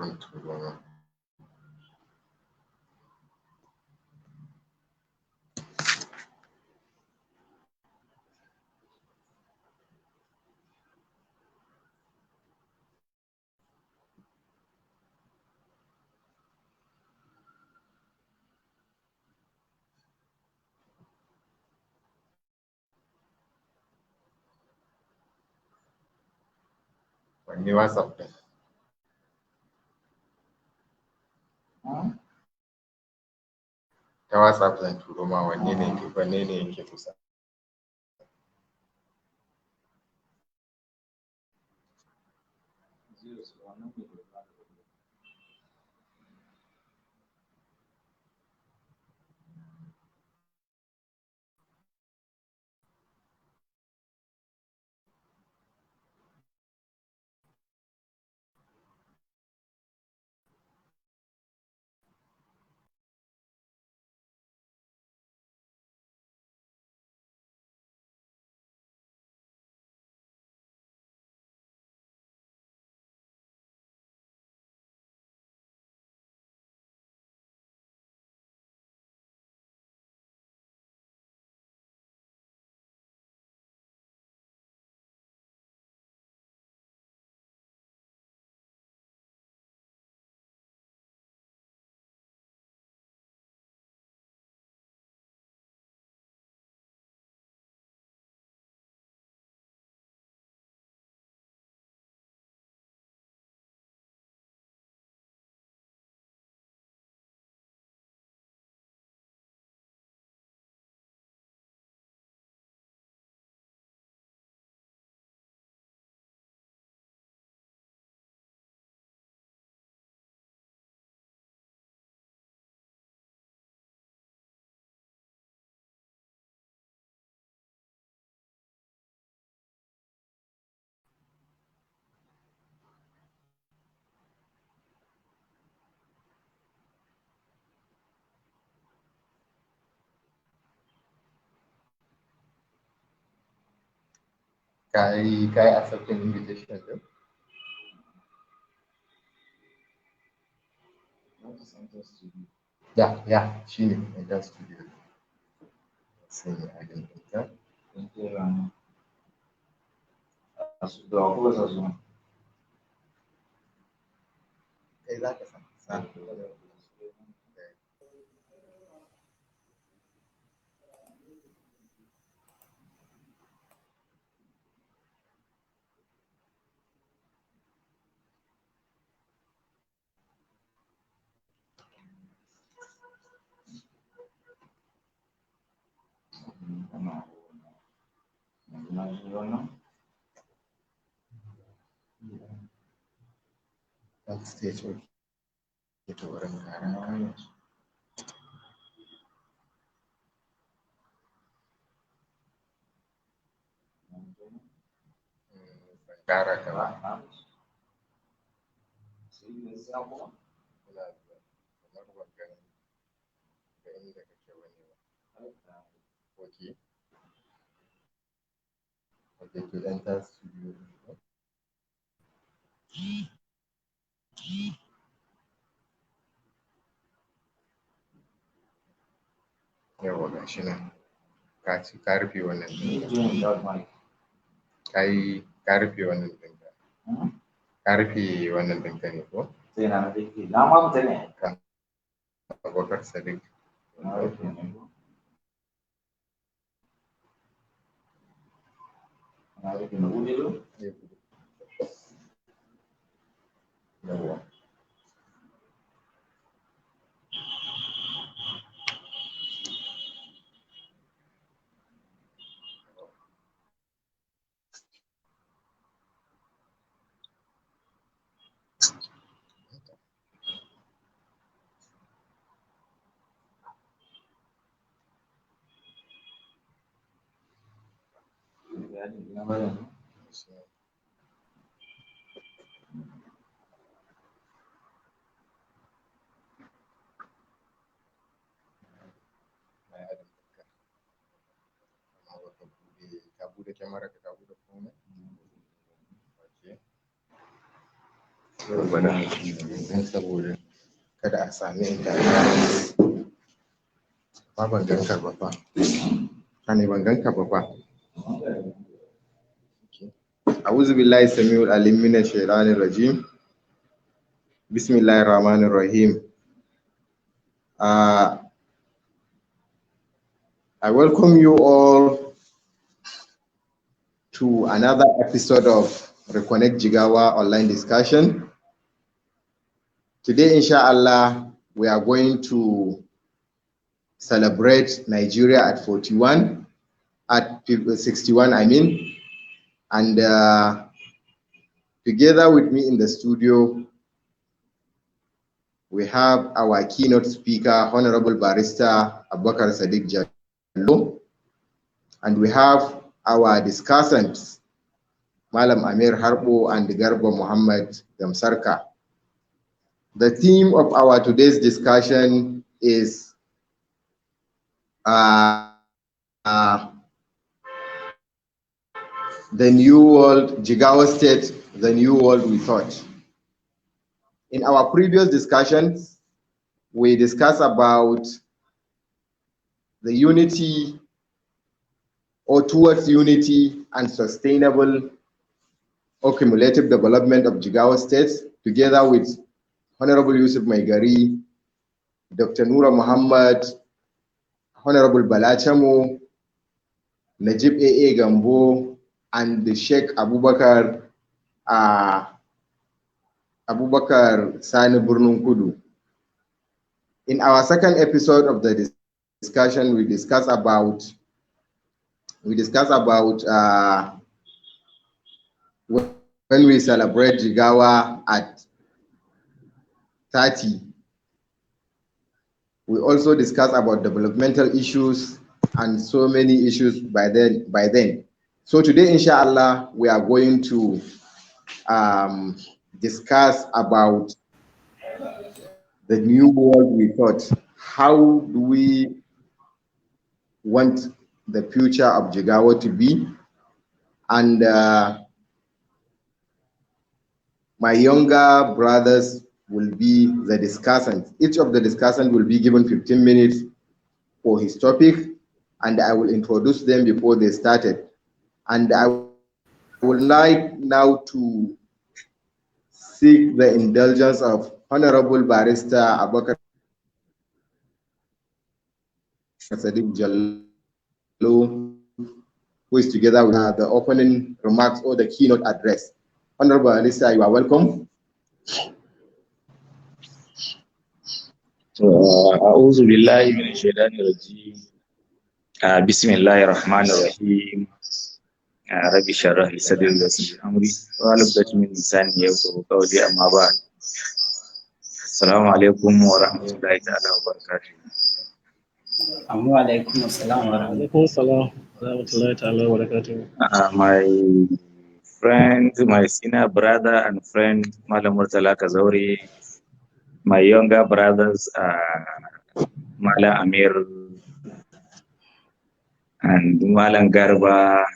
barin turo ma. Wanne WhatsApp ɗin? Ta WhatsApp zan turo ma, wanne ne yake kusa? Ka yi accepting invitation ɗin? Ya, shi ne Enter Studio. Sai ne a gani ɗinka. Kai za ka sa. Backstage, okay. Ito wurin kara. Kara ka ba. Kamar wajen da inda kake wani ba. Okay. Okay, to Enter Studio. Yawa ga shi nan. Ka rufe wannan ɗinka. Ka rufe wannan ɗinka. Ka rufe wannan ɗinka ne ko? Sai na rufe. Na ma fita ne. Kan Abubakar Sadiq. Na rufe ne ko? Na rufe na buɗe lo? Yawa. Ka buɗe kyamara ka buɗe komai? Okay. Dan saboda kada a sami interference. Ba ban ganka ba fa. Kane ban ganka ba fa. أعوذ بالله السميع العليم من الشيطان الرجيم. بسم الله الرحمن الرحيم. I welcome you all to another episode of Reconnect Jigawa Online Discussion. Today, inshallah, we are going to celebrate Nigeria at 61, at 61, I mean, and together with me in the studio, we have our keynote speaker, Honorable Barrister Abubakar Sadiq Jallo, and we have our discussants, Malam Amir Harbo and Garba Muhammad Damsarka. The theme of our today's discussion is the new world, Jigawa State, the new world we thought. In our previous discussions, we discussed about the unity or towards unity and sustainable or cumulative development of Jigawa State, together with Honorable Yusuf Maigari, Dr. Noura Muhammad, Honorable Balachamo, Najib A.A. Gambo, and the Sheikh Abubakar Sani Burnun Kudu. In our second episode of the discussion, we discuss about when we celebrate Jigawa at 30. We also discuss about developmental issues and so many issues by then. So today, inshallah, we are going to discuss about the new world we thought. How do we want the future of Jigawa to be? And my younger brothers will be the discussants. Each of the discussants will be given 15 minutes for his topic, and I will introduce them before they started. And I would like now to seek the indulgence of Honorable Barrister Abubakar Sadiq Jallo, who is together with the opening remarks or the keynote address. Honorable Barrister, you are welcome. أعوذ بالله من الشيطان الرجيم. بسم الله الرحمن الرحيم. ربي اشرح لي صدري ويسر لي أمري واحلل عقدة من لساني يفقهوا قولي أما بعد. السلام عليكم ورحمة الله تعالى وبركاته. وعليكم السلام ورحمة الله تعالى وبركاته. My friend, my senior brother and friend, Malam Murtala Kazauri, my younger brothers, Malam Amir and Malam Garba.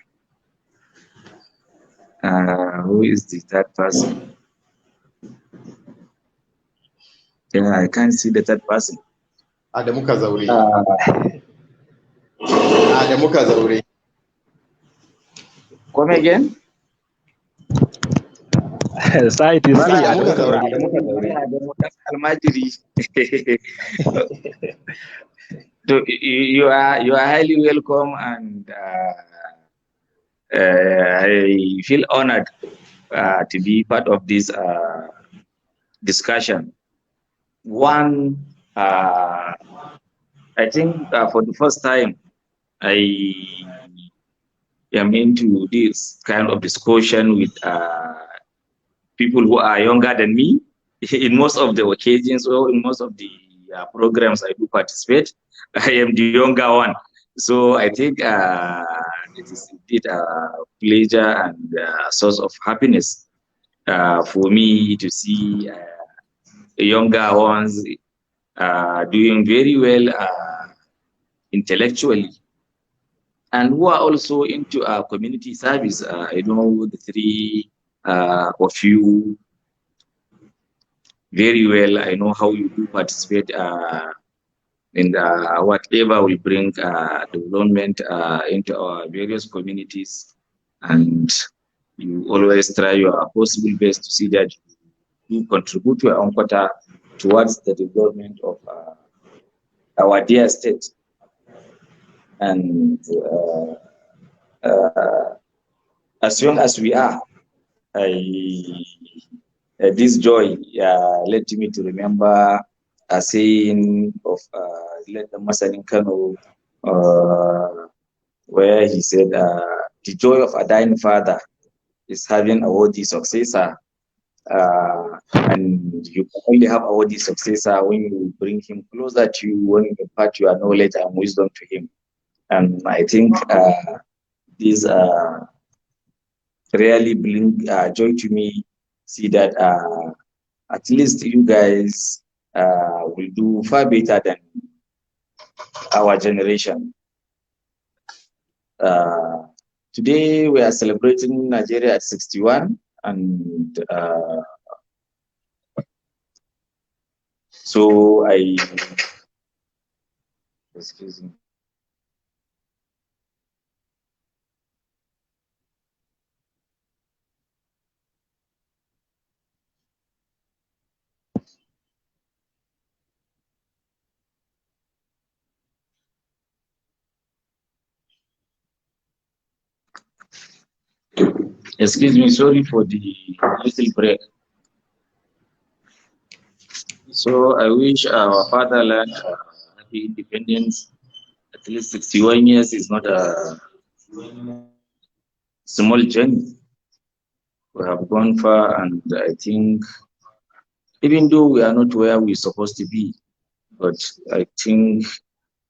Who is the third person? Yeah, I can't see the third person. Adamu Kazauri. Adamu Kazauri. Come again? Site is Adamu Kazauri. So you are highly welcome, and I feel honored to be part of this discussion. One, I think for the first time, I am into this kind of discussion with people who are younger than me. In most of the occasions or in most of the programs I do participate, I am the younger one. So I think it is indeed a pleasure and a source of happiness for me to see younger ones doing very well intellectually, and who are also into community service. I know the three of you very well. I know how you do participate in whatever will bring development into our various communities, and you always try your possible best to see that you contribute your own quota towards the development of our dear state. And as young as we are, this joy led me to remember a saying of led Masanin Kano, where he said, the joy of a dying father is having a worthy successor. And you can only have a worthy successor when you bring him closer to you, when you impart your knowledge and wisdom to him. And I think these really bring joy to me, see that at least you guys will do far better than our generation. Today we are celebrating Nigeria at 61, and so excuse me. Excuse me, sorry for the little break. So I wish our fatherland happy independence. At least 61 years is not a small journey. We have gone far, and I think even though we are not where we're supposed to be, but I think,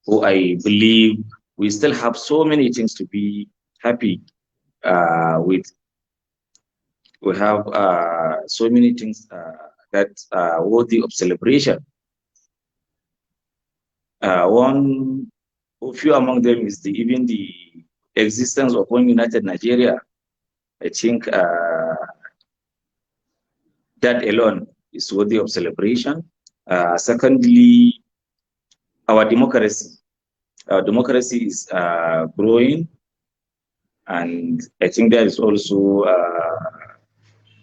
or I believe, we still have so many things to be happy with. We have so many things that are worthy of celebration. One, a few among them is even the existence of one united Nigeria. I think that alone is worthy of celebration. Secondly, our democracy. Our democracy is growing, and I think there is also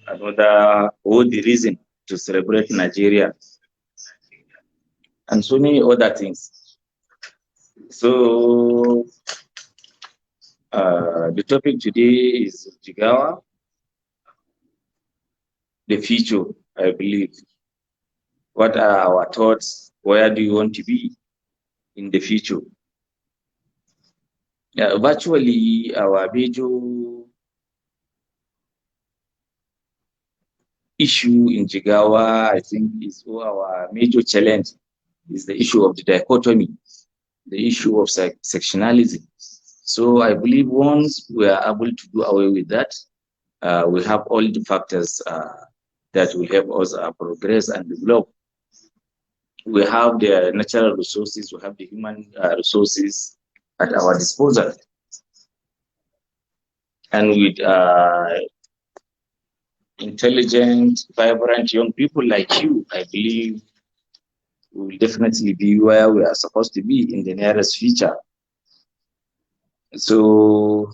another worthy reason to celebrate Nigeria, and so many other things. So the topic today is Jigawa, the future, I believe. What are our thoughts? Where do you want to be in the future? Virtually, our major issue in Jigawa, I think, is our major challenge is the issue of the dichotomy, the issue of sectionalism. So I believe once we are able to do away with that, we have all the factors that will help us progress and develop. We have the natural resources, we have the human resources at our disposal. And with intelligent, vibrant young people like you, I believe we will definitely be where we are supposed to be in the nearest future. So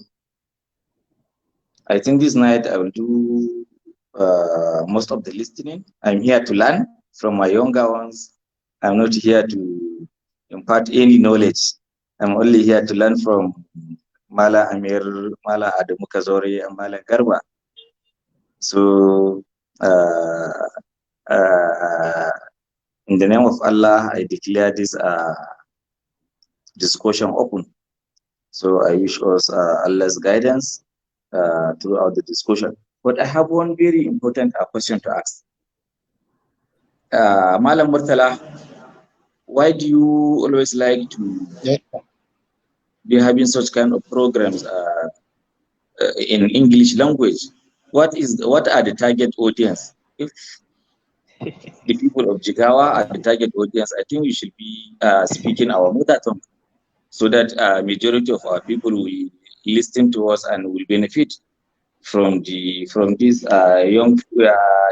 I think this night I will do most of the listening. I'm here to learn from my younger ones. I'm not here to impart any knowledge. I'm only here to learn from Mala Amir, Mala Adamu Kazori, and Mala Garba. So in the name of Allah, I declare this discussion open. So I wish us Allah's guidance throughout the discussion. But I have one very important question to ask. Malam Murtala, why do you always like to be having such kind of programs in English language? What are the target audience? If the people of Jigawa are the target audience, I think you should be speaking our mother tongue, so that majority of our people will listen to us and will benefit from this young,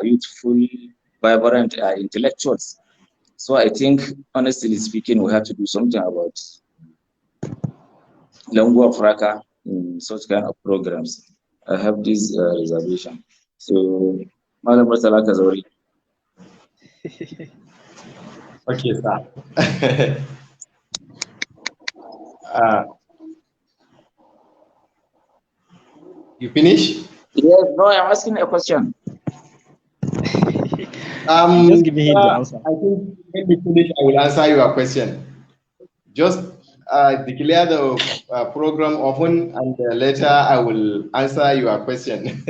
youthful, vibrant intellectuals. So I think, honestly speaking, we have to do something about lingua franca in such kind of programs. I have this reservation. So, Madam Marcela Kazori. Okay, sir. You finish? Yes, no, I'm asking a question. Just give me the answer. I think when we finish, I will answer your question. Just declare the program open, and later I will answer your question.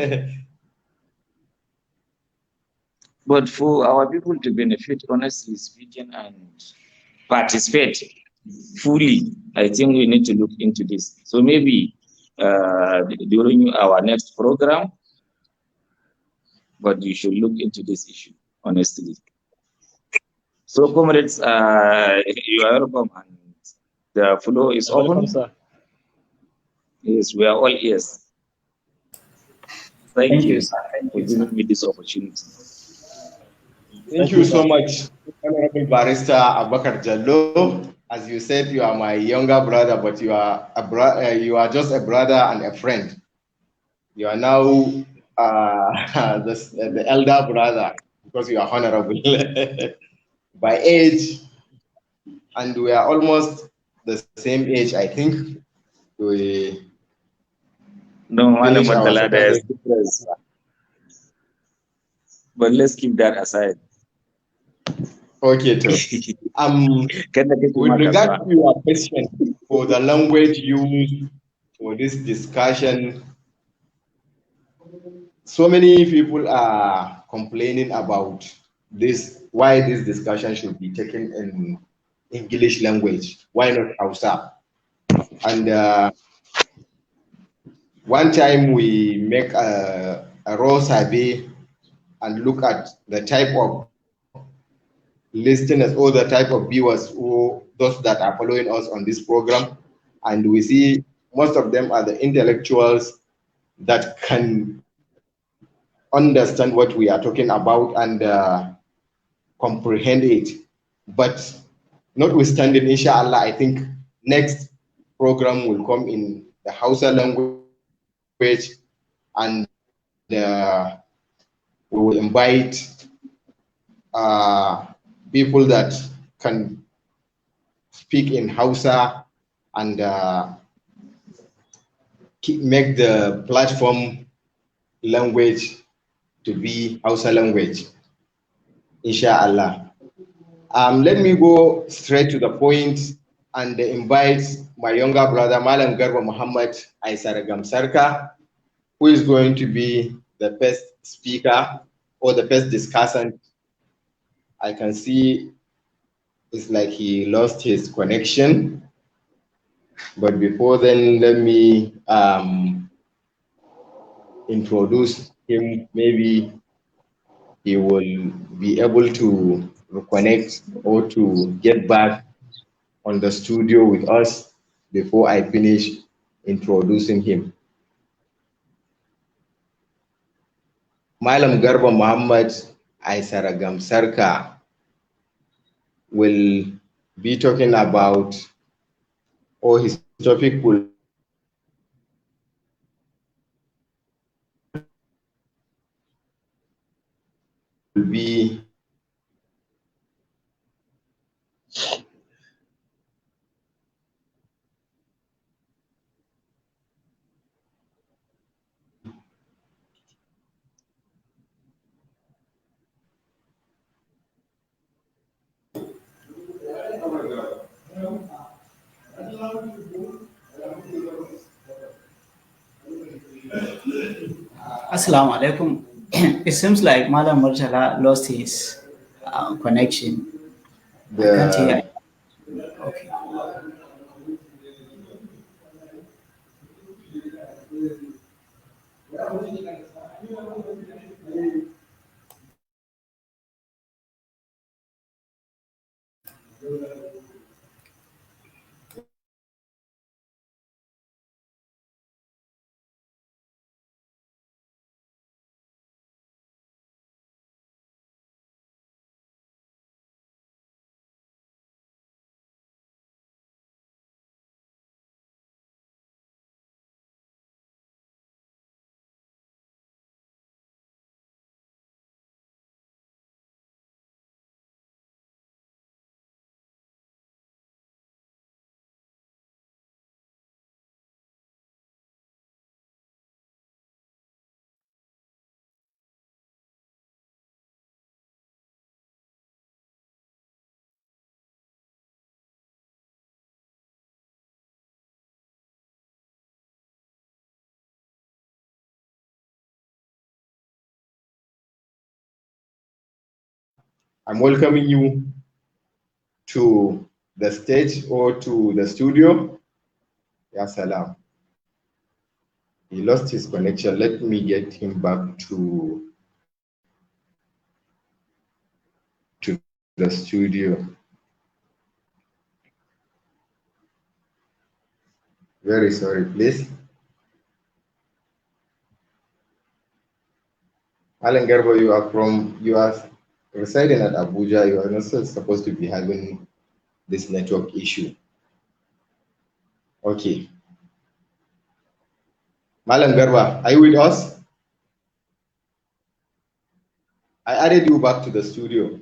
But for our people to benefit, honestly speaking, and participate fully, I think we need to look into this. So maybe during our next program, but you should look into this issue, honestly. So, comrades, you are welcome, and the floor is open. Welcome, sir. Yes, we are all ears. Thank you, sir. Thank for you, giving sir. me this opportunity. Thank you so much, Honorable Barrister Abakar Jallo. As you said, you are my younger brother, but you are you are just a brother and a friend. You are now the elder brother because you are honorable by age, and we are almost the same age. I think we No, Madam finish our Mandala, there is secondary. difference. But let's keep that aside. Okay, too. With regard to your question for the language used for this discussion, so many people are complaining about this, why this discussion should be taken in English language, why not Hausa? And one time we make a raw survey and look at the type of listeners or the type of viewers or those that are following us on this program, and we see most of them are the intellectuals that can understand what we are talking about and comprehend it. But notwithstanding, inshallah, I think next program will come in the Hausa language, and we will invite people that can speak in Hausa and make the platform language to be Hausa language, inshallah. Let me go straight to the point and invite my younger brother, Malam Garba Muhammad Aisaragam Sarka, who is going to be the first speaker or the first discussant. I can see it's like he lost his connection. But before then, let me introduce him. Maybe he will be able to reconnect or to get back on the studio with us before I finish introducing him. Malam Garba Muhammad Aisaragam Sarka will be talking about, or his topic will be Assalamu alaikum. It seems like Madam Murtala lost his connection. I can't hear. Okay. I'm welcoming you to the stage or to the studio. Ya salam. He lost his connection. Let me get him back to the studio. Very sorry, please. Alan Garba, you are residing at Abuja. You are not supposed to be having this network issue. Okay. Malam Garba, are you with us? I added you back to the studio.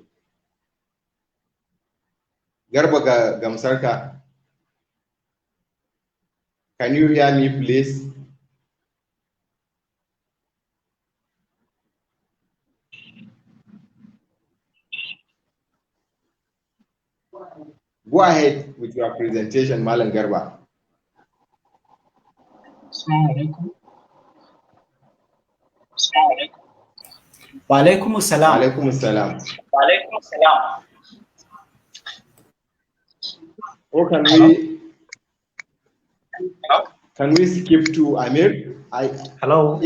Garba Gamsarka, can you hear me, please? Go ahead with your presentation, Malam Garba. Walaikum assalam. Walaikum assalam. Walaikum assalam. Or can we skip to Amir? Hello.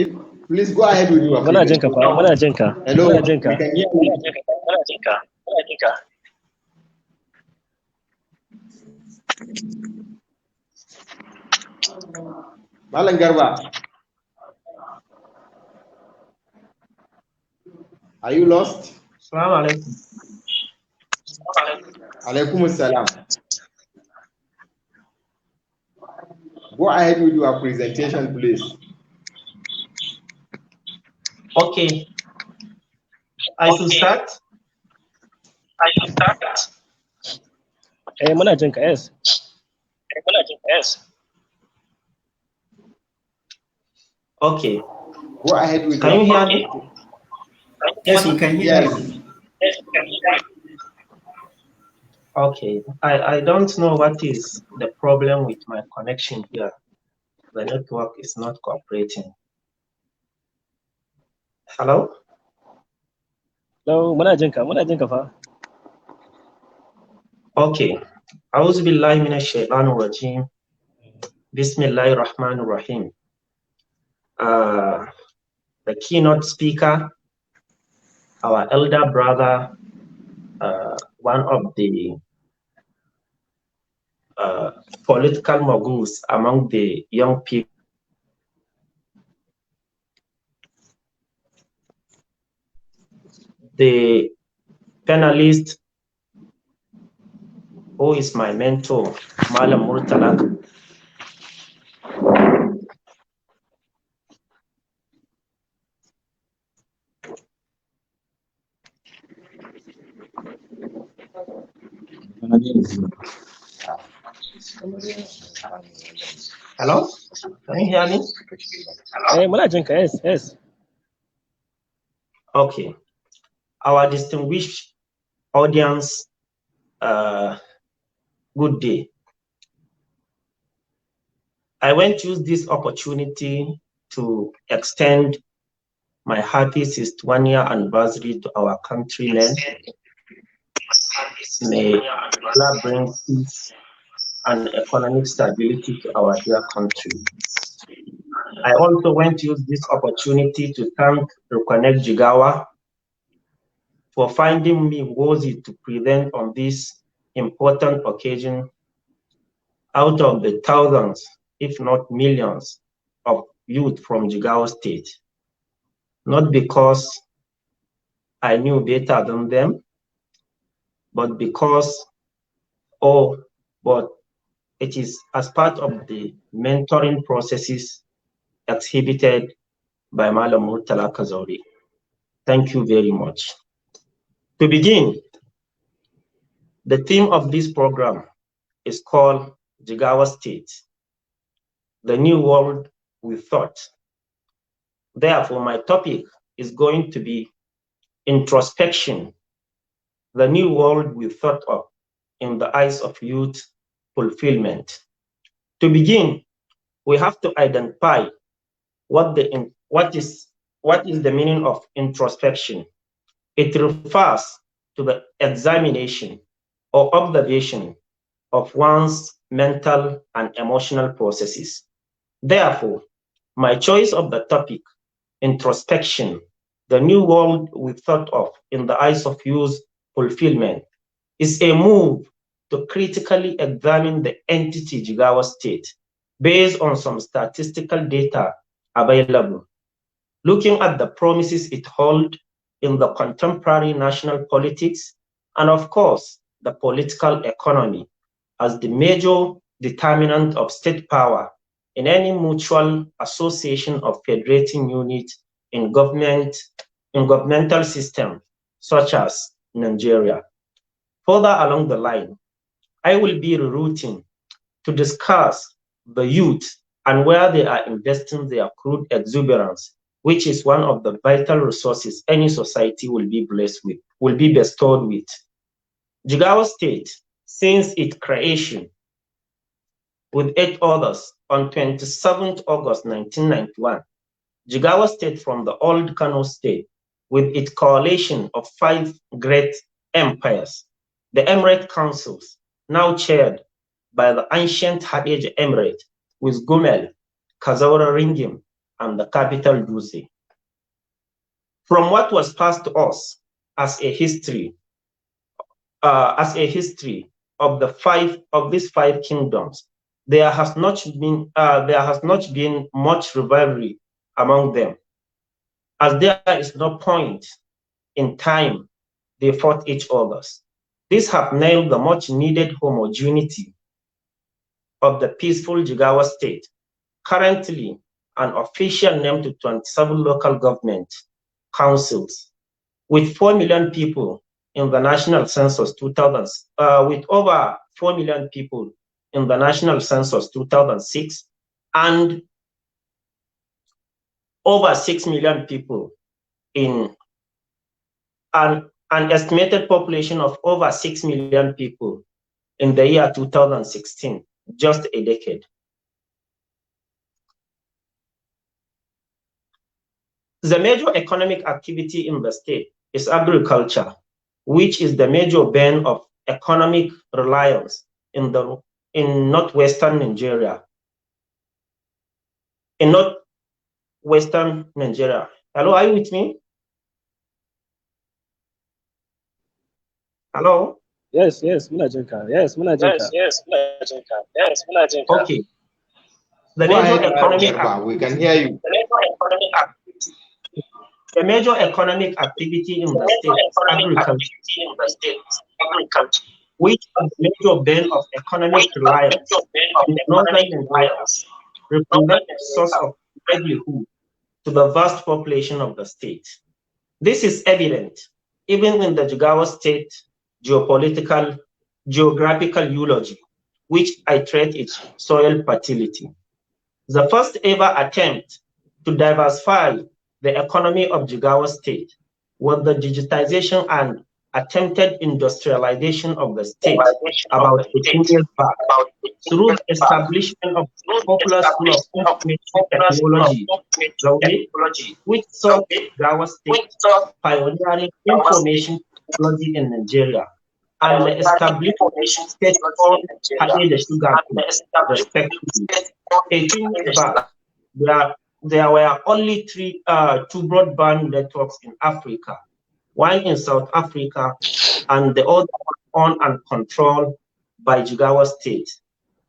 Please go ahead with your presentation. Hello. We can hear you. Malam Garba, are you lost? Assalamu alaikum. Alaikum assalam. Go ahead with your presentation, please. Okay. I should start. Muna jin ka, yes. Okay. Go ahead with Can you hear me? Yes, we can hear you. Okay. I don't know what is the problem with my connection here. The network is not cooperating. Hello? Hello, muna jin ka fa. Okay. A'udhu billahi minash shaitanir rajim. Bismillahir rahmanir rahim. The keynote speaker, our elder brother, one of the political moguls among the young people. The panelist, who is my mentor, Malam Murtala. Hello? Can you hear me? Yes. Okay. Our distinguished audience, good day. I want to use this opportunity to extend my happy 61-year anniversary to our countrymen. May Allah bring peace and economic stability to our dear country. I also want to use this opportunity to thank Reconnect Jigawa for finding me worthy to present on this important occasion out of the thousands, if not millions, of youth from Jigawa State. Not because I knew better than them, but it is as part of the mentoring processes exhibited by Malam Murtala Kazauri. Thank you very much. To begin, the theme of this program is called Jigawa State, the new world we thought. Therefore, my topic is going to be introspection, the new world we thought of in the eyes of youth fulfillment. To begin, we have to identify what is the meaning of introspection. It refers to the examination or observation of one's mental and emotional processes. Therefore, my choice of the topic, introspection, the new world we thought of in the eyes of youth fulfillment, is a move to critically examine the entity Jigawa State based on some statistical data available, looking at the promises it holds in the contemporary national politics and, of course, the political economy as the major determinant of state power in any mutual association of federating units in governmental systems such as Nigeria. Further along the line, I will be rerouting to discuss the youth and where they are investing their crude exuberance, which is one of the vital resources any society will be blessed with, will be bestowed with. Jigawa State, since its creation with 8 others on 27th August 1991, Jigawa State from the old Kano State with its coalition of 5 great empires, the Emirate Councils, now chaired by the ancient Hadej Emirate with Gumel, Kazaura Ringim, and the capital Duse. From what was passed to us as a history of these 5 kingdoms, there has not been much rivalry among them, as there is no point in time they fought each other. This have nailed the much needed homogeneity of the peaceful Jigawa State, currently an official name to 27 local government councils, with 4 million people in the national census 2000, with over 4 million people in the national census 2006, and over 6 million people in an estimated population of over 6 million people in the year 2016, just a decade. The major economic activity in the state is agriculture, which is the major bane of economic reliance in northwestern Nigeria. In northwestern Nigeria. Hello, are you with me? Hello? Yes, Muna Jinka. Yes, Muna Jinka. Okay. The major economic we can hear you. The major economic activity in the state is agriculture, which is the major bane of economic reliance in northern Nigeria, represents a source of livelihood to the vast population of the state. This is evident even in the Jigawa State geographical eulogy, which iterates its soil fertility. The first ever attempt to diversify the economy of Jigawa State was the digitization and attempted industrialization of the state about 18 years back through the establishment of the popular school of information technology, which saw Jigawa State pioneering information technology in Nigeria, and the establishment of state-owned Hadej Sugar, respectively. 18 years back, there were only 2 broadband networks in Africa, one in South Africa and the other owned and controlled by Jigawa State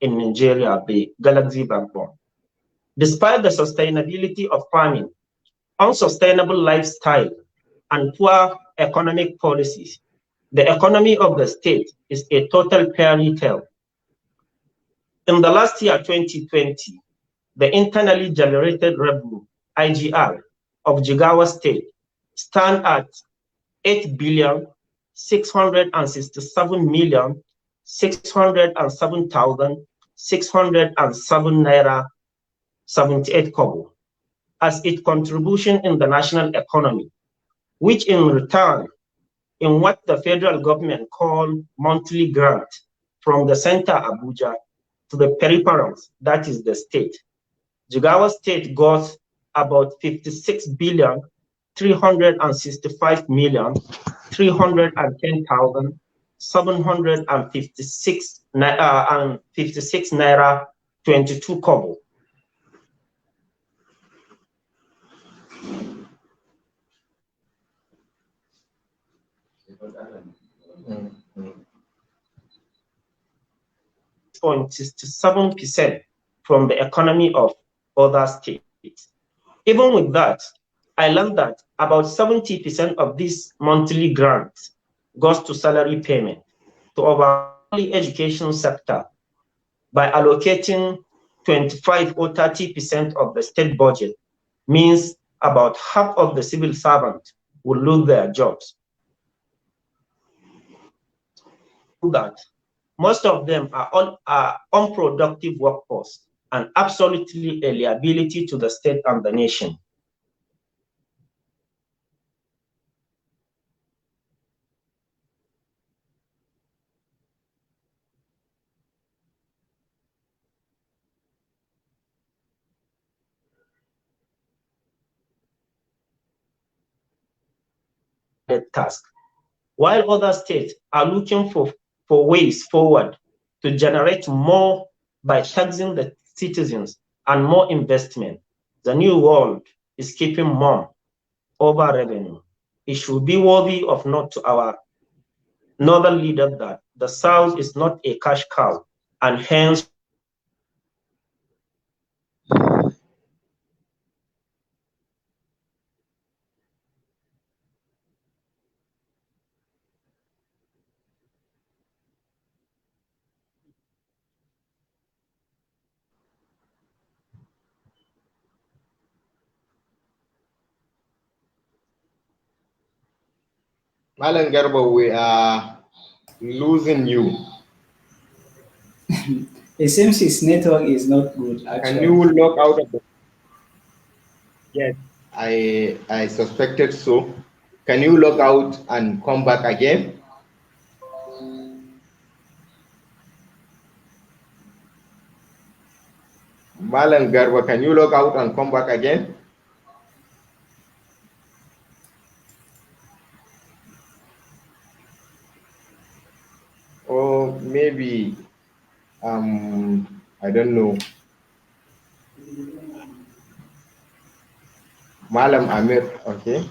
in Nigeria, the Galaxy backbone. Despite the sustainability of farming, unsustainable lifestyle, and poor economic policies, the economy of the state is a total fairy tale. In the last year, 2020, the internally generated revenue, IGR, of Jigawa State stand at 8,667,607,607 naira 78 kobo as its contribution in the national economy, which in return, in what the federal government called monthly grant from the center Abuja to the peripherals, that is the state. Jigawa State got about 56 billion 365,310,756 naira 22 kobo. .67% from the economy of other states. Even with that, I learned that about 70% of this monthly grant goes to salary payment to overall education sector by allocating 25 or 30% of the state budget, means about half of the civil servants will lose their jobs. That most of them are unproductive workforce and absolutely a liability to the state and the nation. Task. While other states are looking for ways forward to generate more by taxing the citizens and more investment, the new world is keeping more over revenue. It should be worthy of note to our northern leader that the South is not a cash cow, and hence Malam Garba, we are losing you. It seems his network is not good, actually. Can you log out of the... Yes, I suspected so. Can you log out and come back again? Malam Garba, can you log out and come back again? Or maybe, I don't know. Malam Amir, okay.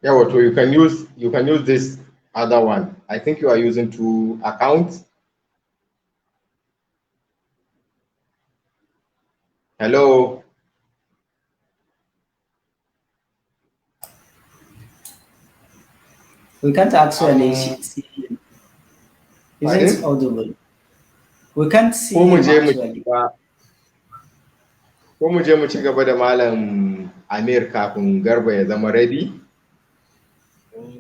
Yeah, well, so you can use this other one. I think you are using 2 accounts. Hello. We can't actually see him. Isn't it audible? We can't see him actually. Ko mu je mu ci gaba da Malam Amir kafin Garba ya zama ready?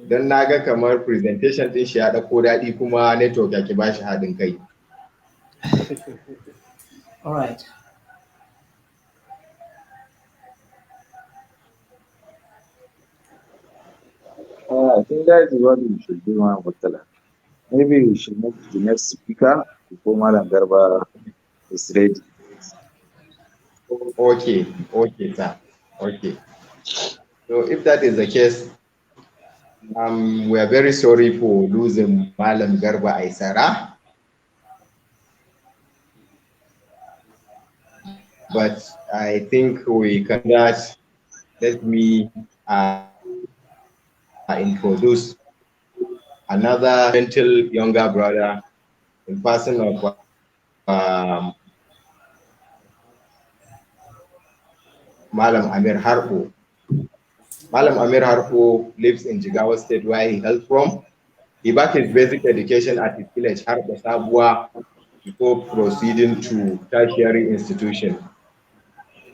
Don na ga kamar presentation din shi ya dauko daɗi kuma network ya ki bashi haɗin kai. All right. I think that is what we should do, Murtala. Maybe we should move to the next speaker before Madam Garba is ready. Okay, sir. Okay. So if that is the case, we are very sorry for losing Malam Garba Aisara. But I think we cannot. Let me introduce another gentle younger brother in person of Malam Amir Harpo. Malam Amir Harpo lives in Jigawa State, where he hails from. He got his basic education at his village, Harpo Sabua, before proceeding to tertiary institution.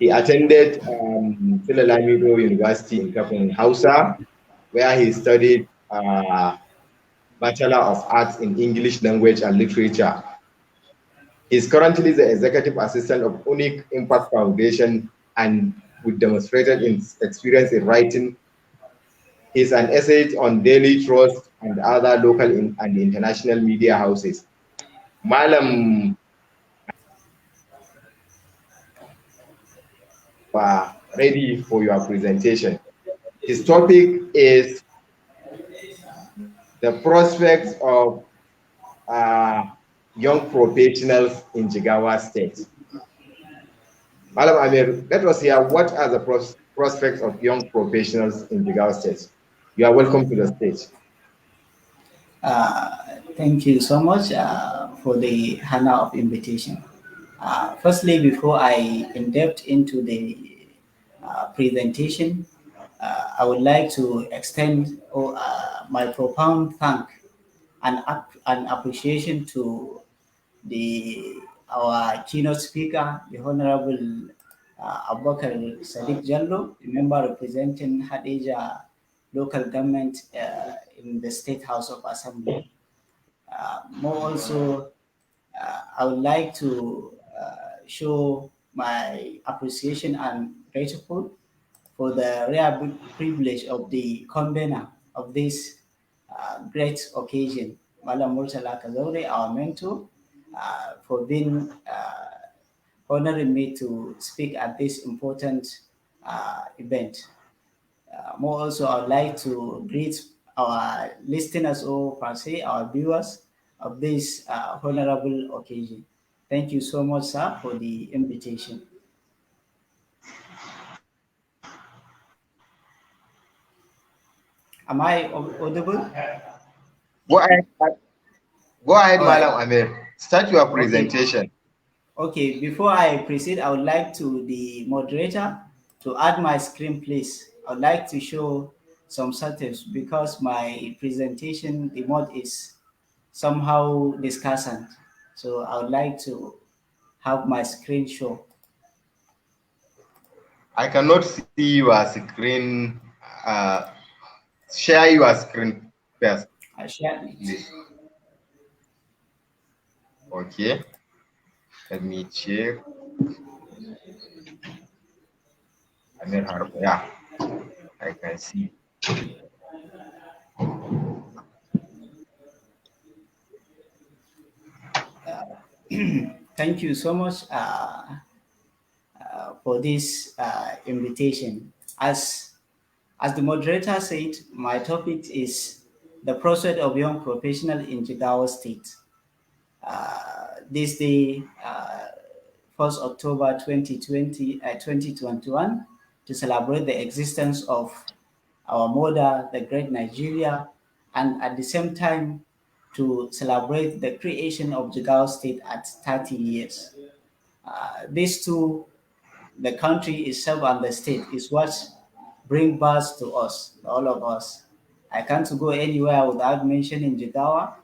He attended Philalamido University in Kafin Hausa, where he studied Bachelor of Arts in English Language and Literature. He is currently the Executive Assistant of Unique Impact Foundation and with demonstrated experience in writing. He is an essay on Daily Trust and other local and international media houses. Malam ready for your presentation. His topic is the prospects of young professionals in Jigawa State. Malam Amir, let us hear what are the prospects of young professionals in Jigawa State. You are welcome to the stage. Thank you so much for the honor of invitation. Firstly, before I in-depth into the presentation, I would like to extend my profound thank and appreciation to our keynote speaker, the Honorable Abubakar Sadiq Jallo, the member representing Hadija local government in the State House of Assembly. More also, I would like to show my appreciation and grateful for the rare privilege of the convener of this great occasion, Malam Murtala Kazaure, our mentor, for being honoring me to speak at this important event. More also, I would like to greet our listeners or per se, our viewers of this honorable occasion. Thank you so much, sir, for the invitation. Am I audible? Go ahead, All right. Malam Amir. Start your presentation. Okay, before I proceed, I would like to the moderator to add my screen, please. I would like to show some settings because my presentation, the mode is somehow discussant. So I would like to have my screen show. I cannot see your screen. Share your screen first. I share it. Please. Okay. Let me check. Yeah, I can see. Thank you so much for this invitation. As the moderator said, my topic is the prospect of young professional in Jigawa State. This day, 1st October 2021, to celebrate the existence of our mother, the great Nigeria, and at the same time to celebrate the creation of Jigawa State at 30 years. These two, the country itself and the state, is what bring birth to us, all of us. I can't go anywhere without mentioning Jigawa,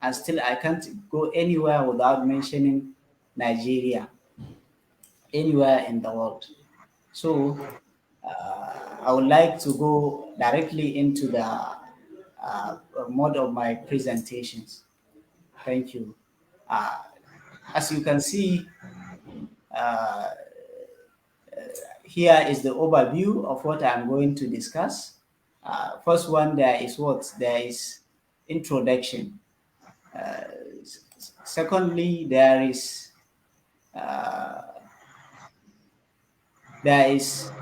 and still I can't go anywhere without mentioning Nigeria, anywhere in the world. So I would like to go directly into the mode of my presentations. Thank you. As you can see, here is the overview of what I'm going to discuss. First one, there is introduction. Secondly, there is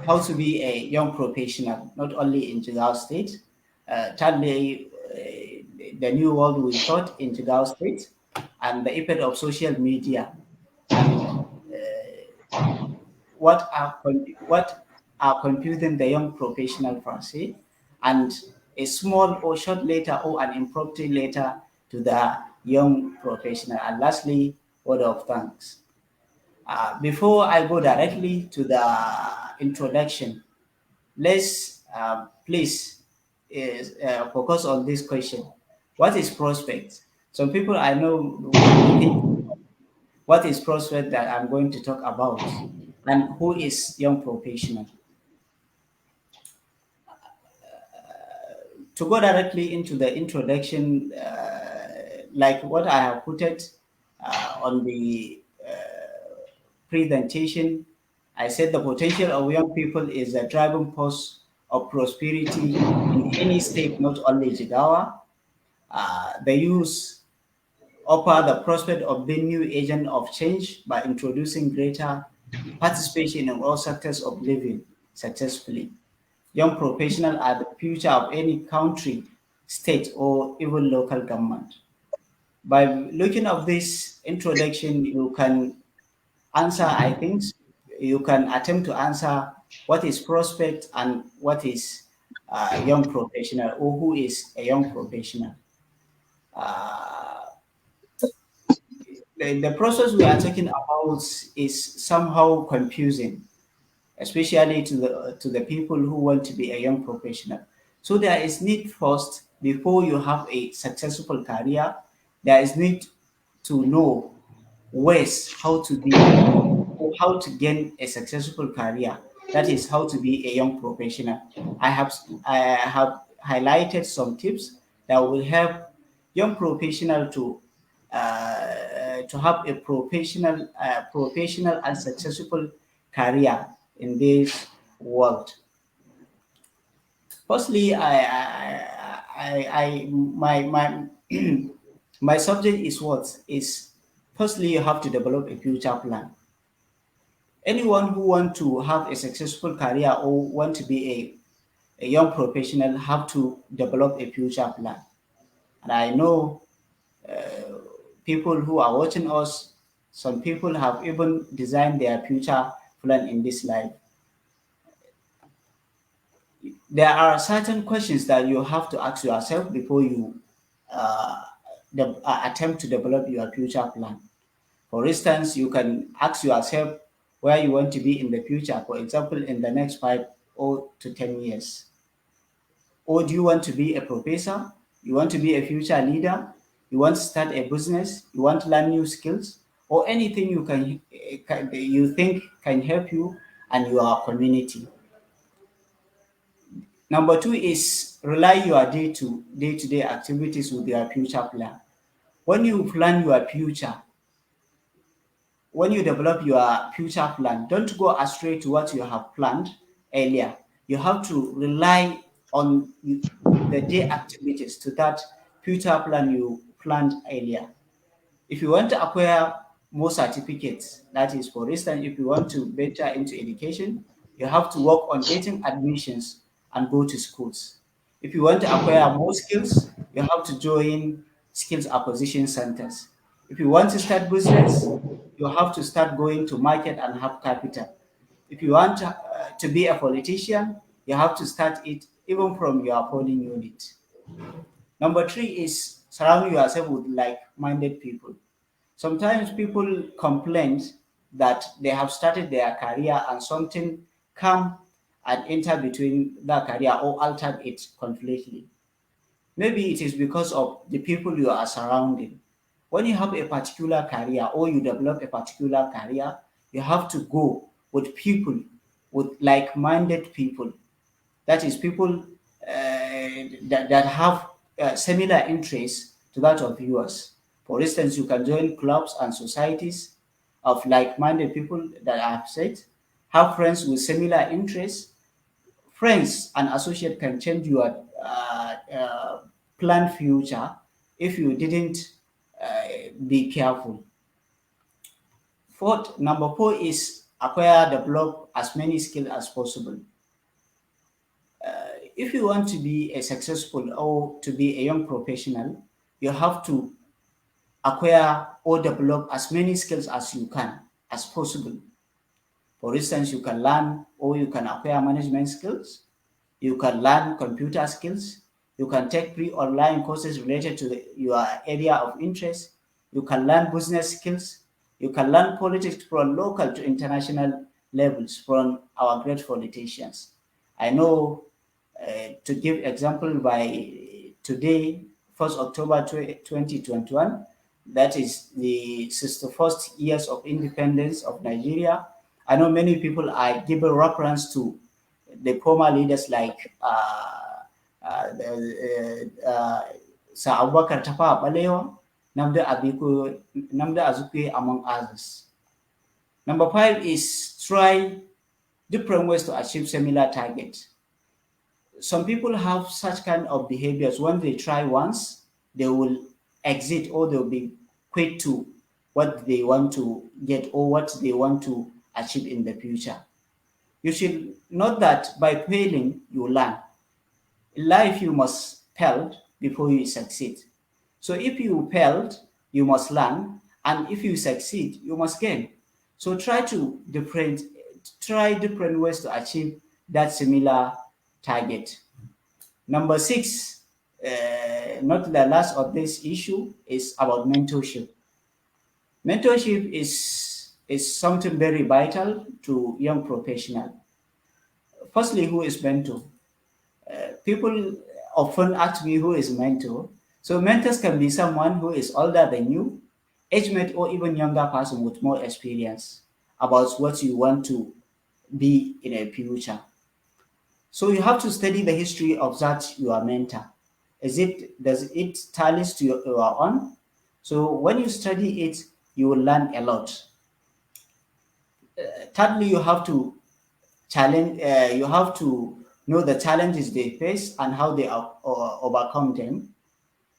how to be a young professional, not only in Jigawa State. Thirdly, the new world we thought in Jigawa State, and the effect of social media, and what are confusing the young professional per se, and a small or short letter or an impromptu letter to the young professional. And lastly, word of thanks. Before I go directly to the introduction, let's please focus on this question. What is prospect? Some people I know will think, what is prospect that I'm going to talk about? and who is young professional. To go directly into the introduction, like what I have put it on the presentation, I said the potential of young people is a driving force of prosperity in any state, not only Jigawa. The youth offer the prospect of being new agent of change by introducing greater participation in all sectors of living successfully. Young professionals are the future of any country, state, or even local government. By looking at this introduction, you can answer, I think, you can attempt to answer what is prospect and what is a young professional, or who is a young professional. Uh, the process we are talking about is somehow confusing, especially to the people who want to be a young professional. So there is need first, before you have a successful career, there is need to know ways how to be or how to gain a successful career. That is how to be a young professional. I have highlighted some tips that will help young professional to have a professional and successful career in this world. Firstly, my my subject is what is. Firstly, you have to develop a future plan. Anyone who want to have a successful career or want to be a young professional have to develop a future plan. And I know people who are watching us, some people have even designed their future plan in this life. There are certain questions that you have to ask yourself before you uh, attempt to develop your future plan. For instance, you can ask yourself where you want to be in the future, for example, in the next 5 or to 10 years. Or do you want to be a professor? You want to be a future leader? You want to start a business? You want to learn new skills? Or anything you think can help you and your community. Number two is rely your day-to-day activities with your future plan. When you plan your future, when you develop your future plan, don't go astray to what you have planned earlier. You have to rely on the day activities to that future plan you planned earlier. If you want to acquire more certificates, that is, for instance, if you want to venture into education, you have to work on getting admissions and go to schools. If you want to acquire more skills, you have to join skills acquisition centers. If you want to start business, you have to start going to market and have capital. If you want to be a politician, you have to start it even from your polling unit. Number three is surround yourself with like-minded people. Sometimes people complain that they have started their career and something come and enter between their career or alter it completely. Maybe it is because of the people you are surrounding. When you have a particular career or you develop a particular career, you have to go with people, with like-minded people. That is, people that have similar interests to that of yours. For instance, you can join clubs and societies of like-minded people that I have said. Have friends with similar interests. Friends and associates can change your planned future if you didn't be careful. Number four is acquire, develop as many skills as possible. If you want to be a successful or to be a young professional, you have to acquire or develop as many skills as you can, as possible. For instance, you can learn or you can acquire management skills, you can learn computer skills, you can take free online courses related to your area of interest, you can learn business skills, you can learn politics from local to international levels from our great politicians. I know, to give example, by today, 1st October 2021, that is the 61st years of independence of Nigeria. I know many people are giving reference to the former leaders like Sir Abubakar Tafawa Balewa, Namda Azukwe, among others. Number 5 is try different ways to achieve similar targets. Some people have such kind of behaviors. When they try once, they will exit or they'll be quick to what they want to get or what they want to achieve in the future. You should note that by failing, you learn. In life, you must fail before you succeed. So if you failed, you must learn, and if you succeed, you must gain. So try different ways to achieve that similar target. Number 6, not the last of this issue, is about mentorship. Mentorship is something very vital to young professionals. Firstly, who is mentor? People often ask me who is mentor. So mentors can be someone who is older than you, age-mate, or even younger person with more experience about what you want to be in a future. So you have to study the history of that your mentor. Does it tallies to your own? So when you study it, you will learn a lot. Thirdly, you have to challenge. You have to know the challenges they face and how they overcome them.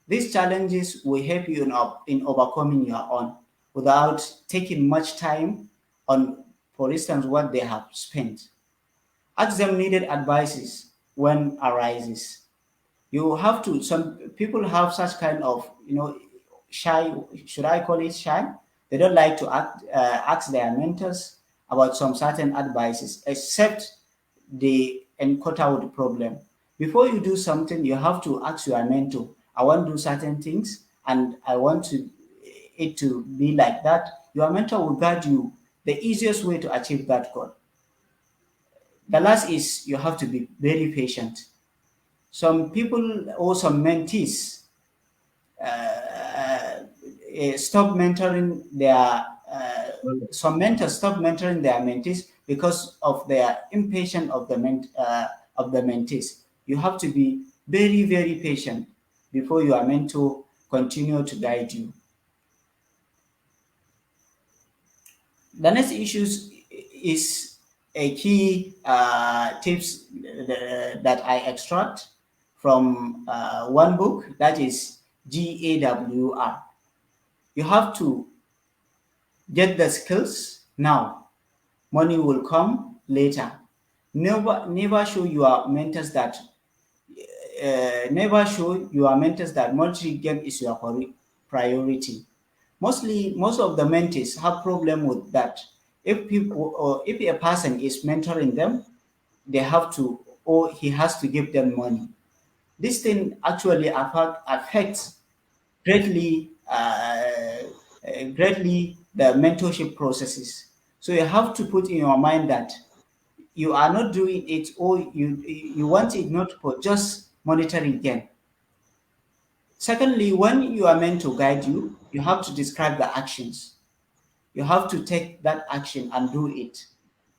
These challenges will help you in overcoming your own without taking much time on, for instance, what they have spent. Ask them needed advices when arises. You have to, some people have such kind of, shy, should I call it shy? They don't like to ask their mentors about some certain advices, except they encounter with the problem. Before you do something, you have to ask your mentor, I want to do certain things and I want it to be like that. Your mentor will guide you the easiest way to achieve that goal. The last is you have to be very patient. Some people or some mentees stop mentoring their some mentors stop mentoring their mentees because of their impatience of the mentees. You have to be very, very patient before your mentor continue to guide you. The next issue is a key tips that I extract from one book, that is GAWR. You have to get the skills now. Money will come later. Never show your mentors that multi-game is your priority. Most of the mentees have problem with that. If a person is mentoring them, they have to, or he has to give them money. This thing actually affects greatly the mentorship processes. So you have to put in your mind that you are not doing it, or you want it not for just monetary gain. Secondly, when you are meant to guide you, you have to describe the actions. You have to take that action and do it.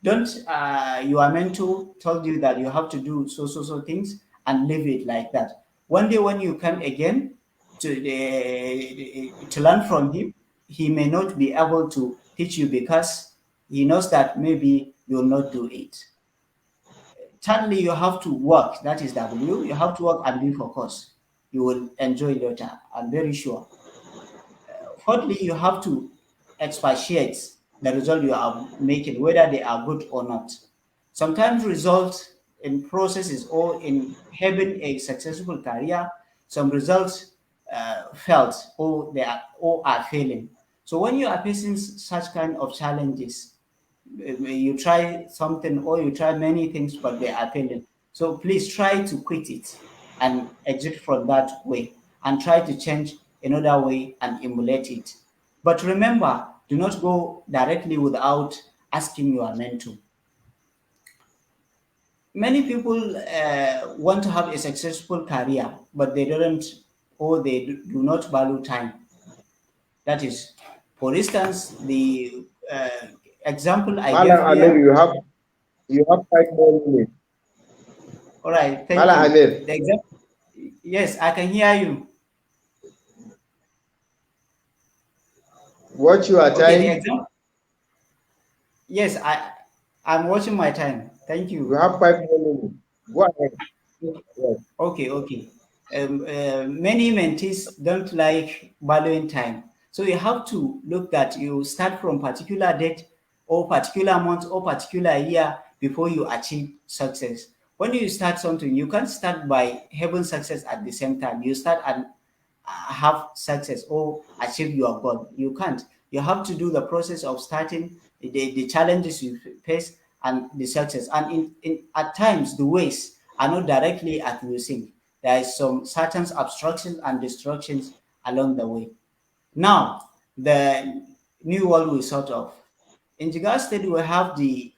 Don't your mentor told you that you have to do so things and leave it like that. One day when you come again to learn from him, he may not be able to teach you because he knows that maybe you will not do it. Thirdly, you have to work. That is W. You have to work and be focused. You will enjoy later, I'm very sure. Fourthly, you have to expatiate the result you are making, whether they are good or not. Sometimes results in processes or in having a successful career, some results failed or are failing. So when you are facing such kind of challenges, you try something or you try many things, but they are failing. So please try to quit it and exit from that way and try to change another way and emulate it. But remember, do not go directly without asking your mentor. Many people want to have a successful career, but they don't, or they do not value time. That is, for instance, example I Malam gave Amir, here. you have 5 more minutes. All right, thank Malam you. Amir. The example, yes, I can hear you. Watch your Okay, time. the example. Yes, I'm watching my time. Thank You you. have 5 more minutes. Go ahead. Yes. Okay. Many mentees don't like valuing time. So you have to look that you start from particular date or particular month or particular year before you achieve success. When you start something, you can't start by having success at the same time. You start and have success or achieve your goal. You can't. You have to do the process of starting the challenges you face and the success. And at times the ways are not directly as you think. There is some certain obstructions and destructions along the way. Now, the new world we sort of. In Jigawa State, we have the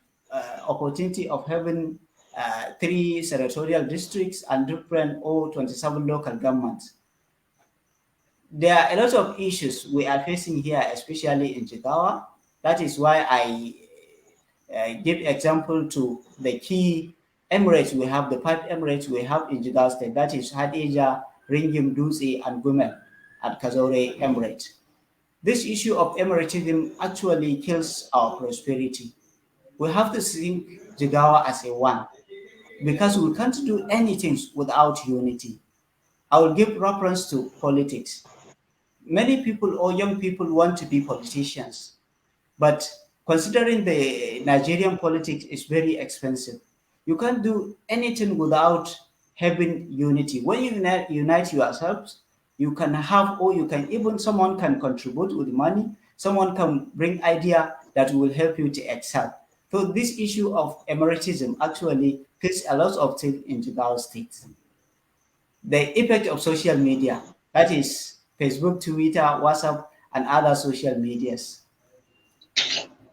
opportunity of having 3 senatorial districts and different 27 local governments. There are a lot of issues we are facing here, especially in Jigawa. That is why I give example to the key emirates we have, the 5 emirates we have in Jigawa State. That is Hadija, Ringim, Dutse, and Gumel at Kazore Emirate. This issue of emiratism actually kills our prosperity. We have to think Jigawa as a one because we can't do anything without unity. I will give reference to politics. Many people or young people want to be politicians, but considering the Nigerian politics is very expensive, you can't do anything without having unity. When you unite yourselves, you can have, or you can even, someone can contribute with money, someone can bring idea that will help you to excel. So this issue of emeritism actually kills a lot of things in Jigawa State. The effect of social media, that is Facebook, Twitter, WhatsApp, and other social medias.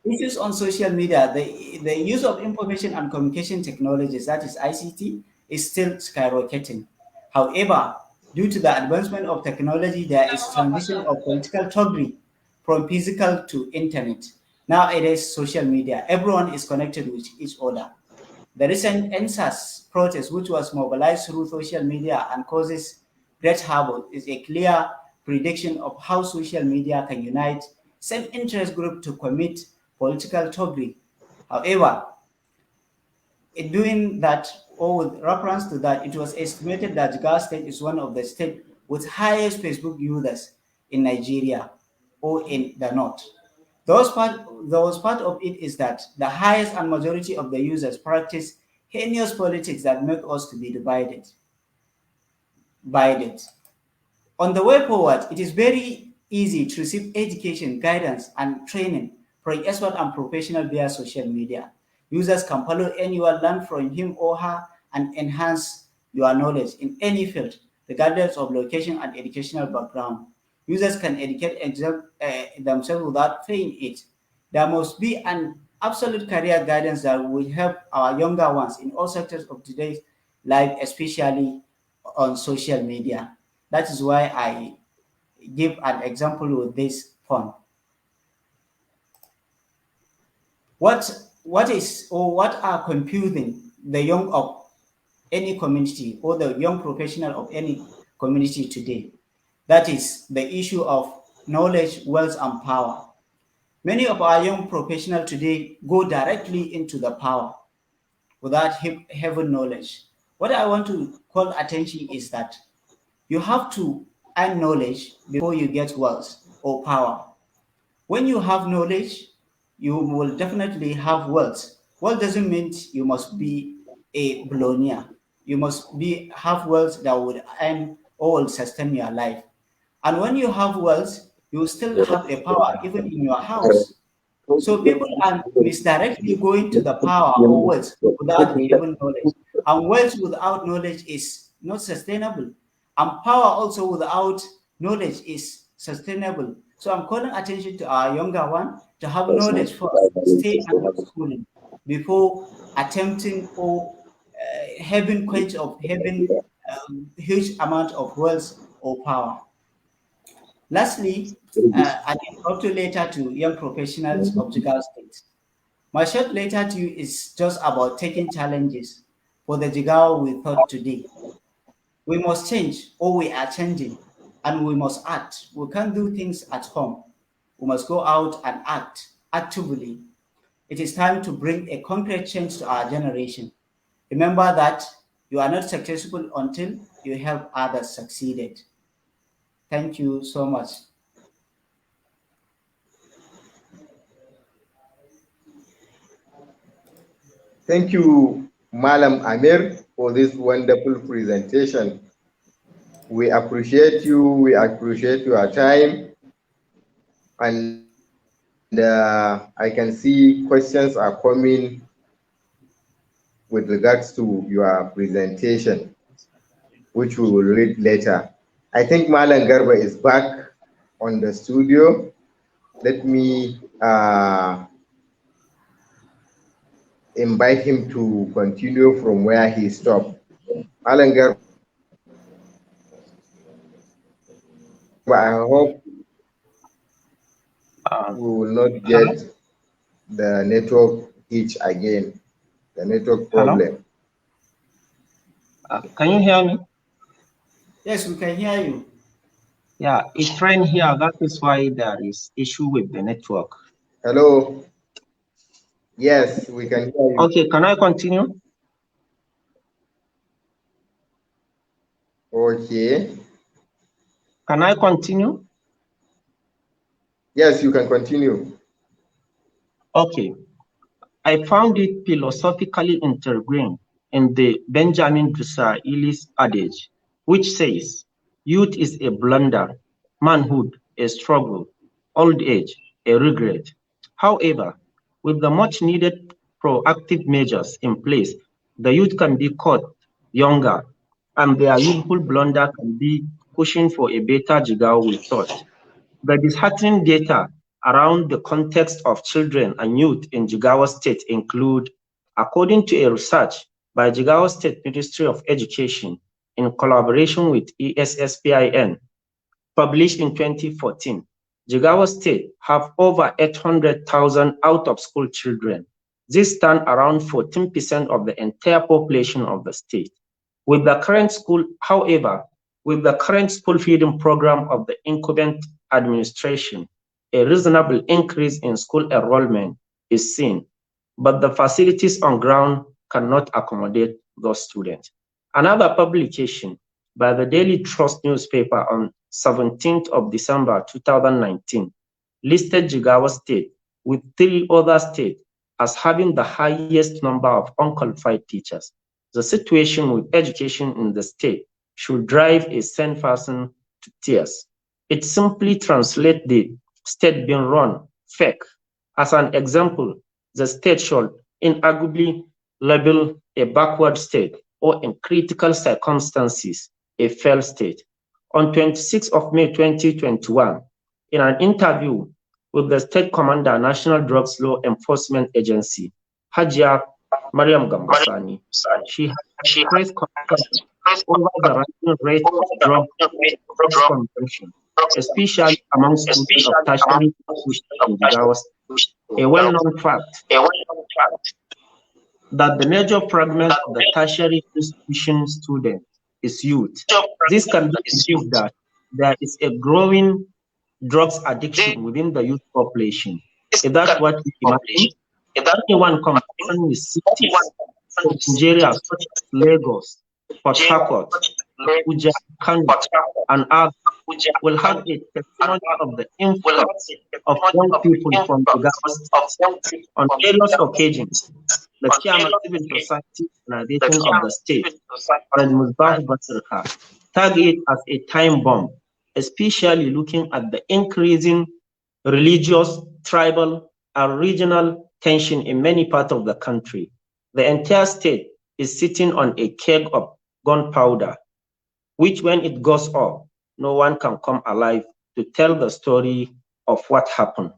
Issues on social media, the use of information and communication technologies, that is ICT, is still skyrocketing. However, due to the advancement of technology, there is transition of political thuggery from physical to internet. Nowadays, social media, everyone is connected with each other. The recent NSAS protest, which was mobilized through social media and causes great havoc, is a clear prediction of how social media can unite same interest group to commit political thuggery. However, in doing that, or with reference to that, it was estimated that Jigawa State is one of the states with highest Facebook users in Nigeria or in the north. Those part of it is that the highest and majority of the users practice heinous politics that make us to be divided by it. On the way forward, it is very easy to receive education, guidance, and training from expert and professional via social media. Users can follow anyone, learn from him or her, and enhance your knowledge in any field, regardless of location and educational background. Users can educate themselves without paying it. There must be an absolute career guidance that will help our younger ones in all sectors of today's life, especially on social media. That is why I give an example with this phone. What is or what are confusing the young of any community or the young professional of any community today? That is the issue of knowledge, wealth, and power. Many of our young professionals today go directly into the power without having knowledge. What I want to call attention is that you have to earn knowledge before you get wealth or power. When you have knowledge, you will definitely have wealth. Wealth doesn't mean you must be a billionaire. You must have wealth that would earn or will sustain your life. And when you have wealth, you still have a power even in your house. So people are misdirectly going to the power or wealth without even knowledge. And wealth without knowledge is not sustainable. And power also without knowledge is sustainable. So I'm calling attention to our younger one to have knowledge first, stay under schooling before attempting or having quench of having huge amount of wealth or power. Lastly, an introductory letter to young professionals of Jigawa State. My short letter to you is just about taking challenges for the Jigawa we thought today. We must change, or we are changing, and we must act. We can't do things at home. We must go out and act actively. It is time to bring a concrete change to our generation. Remember that you are not successful until you help others succeed. Thank you so much. Thank you, Malam Amir, for this wonderful presentation. We appreciate you. We appreciate your time. And I can see questions are coming with regards to your presentation, which we will read later. I think Malam Garba is back on the studio. Let me invite him to continue from where he stopped. Malam Garba, I hope we will not get the network hitch again, the network problem. Can you hear me? Yes, we can hear you. Yeah, it rained here. That is why there is issue with the network. Hello. Yes, we can hear you. Okay, can I continue? Okay. Can I continue? Yes, you can continue. Okay. I found it philosophically ingrained in the Benjamin Disraeli's adage, which says, youth is a blunder, manhood a struggle, old age a regret. However, with the much needed proactive measures in place, the youth can be caught younger, and their youthful blunder can be pushing for a better Jigawa we thought. The disheartening data around the context of children and youth in Jigawa State include, according to a research by Jigawa State Ministry of Education in collaboration with ESSPIN, published in 2014, Jigawa State have over 800,000 out-of-school children. This stands around 14% of the entire population of the state. With the current school, however, with the current school feeding program of the incumbent administration, a reasonable increase in school enrollment is seen, but the facilities on ground cannot accommodate those students. Another publication by the Daily Trust newspaper on 17th of December 2019 listed Jigawa State with 3 other states as having the highest number of unqualified teachers. The situation with education in the state should drive a sane person to tears. It simply translates the state being run fake. As an example, the state should inarguably label a backward state or in critical circumstances, a failed state. On 26th of May 2021, in an interview with the State Commander, National Drugs Law Enforcement Agency, Hajia Mariam Gambasani, she has expressed concern over the rising rate of drug consumption, especially among students of tertiary institutions in Jigawa State. A well-known fact that the major fragment of the tertiary institution student is youth. This can be achieved that there is a growing drugs addiction within the youth population. If that's what we imagine, anyone concerned with cities in Nigeria such as Lagos, Port Harcourt, Abuja, Kano, and others will have a testimony of the influx of young people from the government. On various occasions, the chairman of civil society organization of the state, President Musbah Basirka, tag it as a time bomb, especially looking at the increasing religious, tribal, and regional tension in many parts of the country. The entire state is sitting on a keg of gunpowder, which when it goes off, no one can come alive to tell the story of what happened.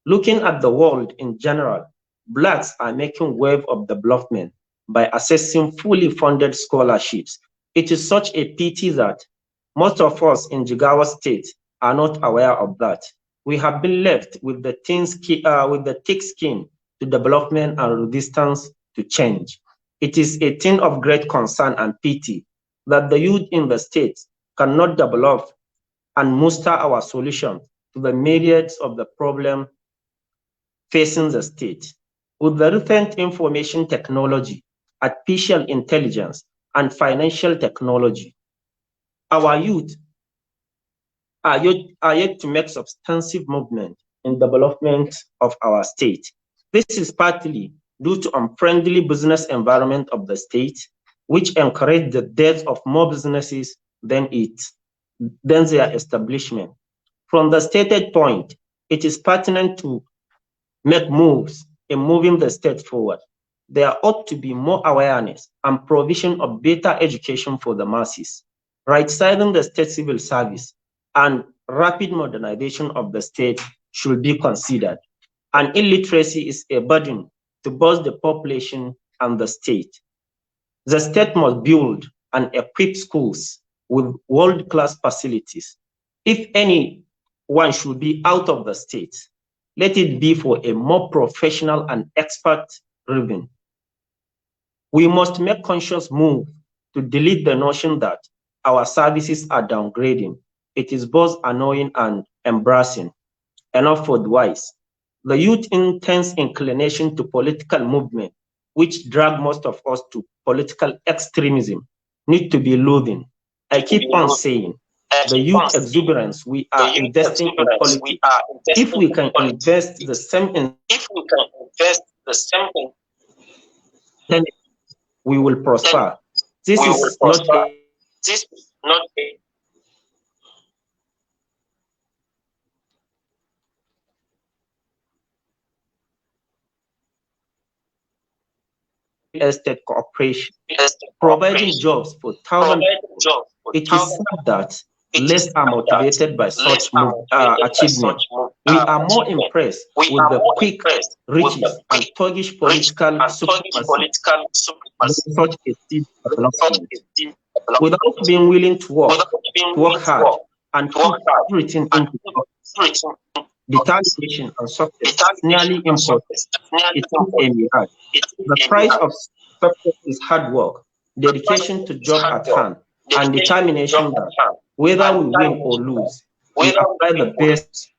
Looking at the world in general, Blacks are making wave of development by accessing fully funded scholarships. It is such a pity that most of us in Jigawa State are not aware of that. We have been left with the thick skin to development and resistance to change. It is a thing of great concern and pity that the youth in the state cannot develop and muster our solution to the myriads of the problem facing the state. With the recent information technology, artificial intelligence, and financial technology, our youth are yet to make substantive movement in development of our state. This is partly due to unfriendly business environment of the state, which encourage the death of more businesses than their establishment. From the stated point, it is pertinent to make moves in moving the state forward. There ought to be more awareness and provision of better education for the masses, right-sizing the state civil service, and rapid modernization of the state should be considered. And illiteracy is a burden to both the population and the state. The state must build and equip schools with world-class facilities. If anyone should be out of the state, let it be for a more professional and expert-driven. We must make conscious move to delete the notion that our services are downgrading. It is both annoying and embarrassing. Enough for the wise. The youth intense inclination to political movement, which drag most of us to political extremism, need to be loathing. I keep on saying, the youth exuberance we are investing in politics. If we can invest the same in, then we will prosper. This is not a estate cooperation, providing jobs for thousands of people. It is sad that less are motivated by such achievement. We are more impressed with the quick riches and thuggish political supremacy than such a steep development. Without being willing to work hard, and put everything into determination and success is nearly impossible. It is a mirage. The price of success is hard work, dedication to job at hand, and determination that whether we win or lose, we apply the best.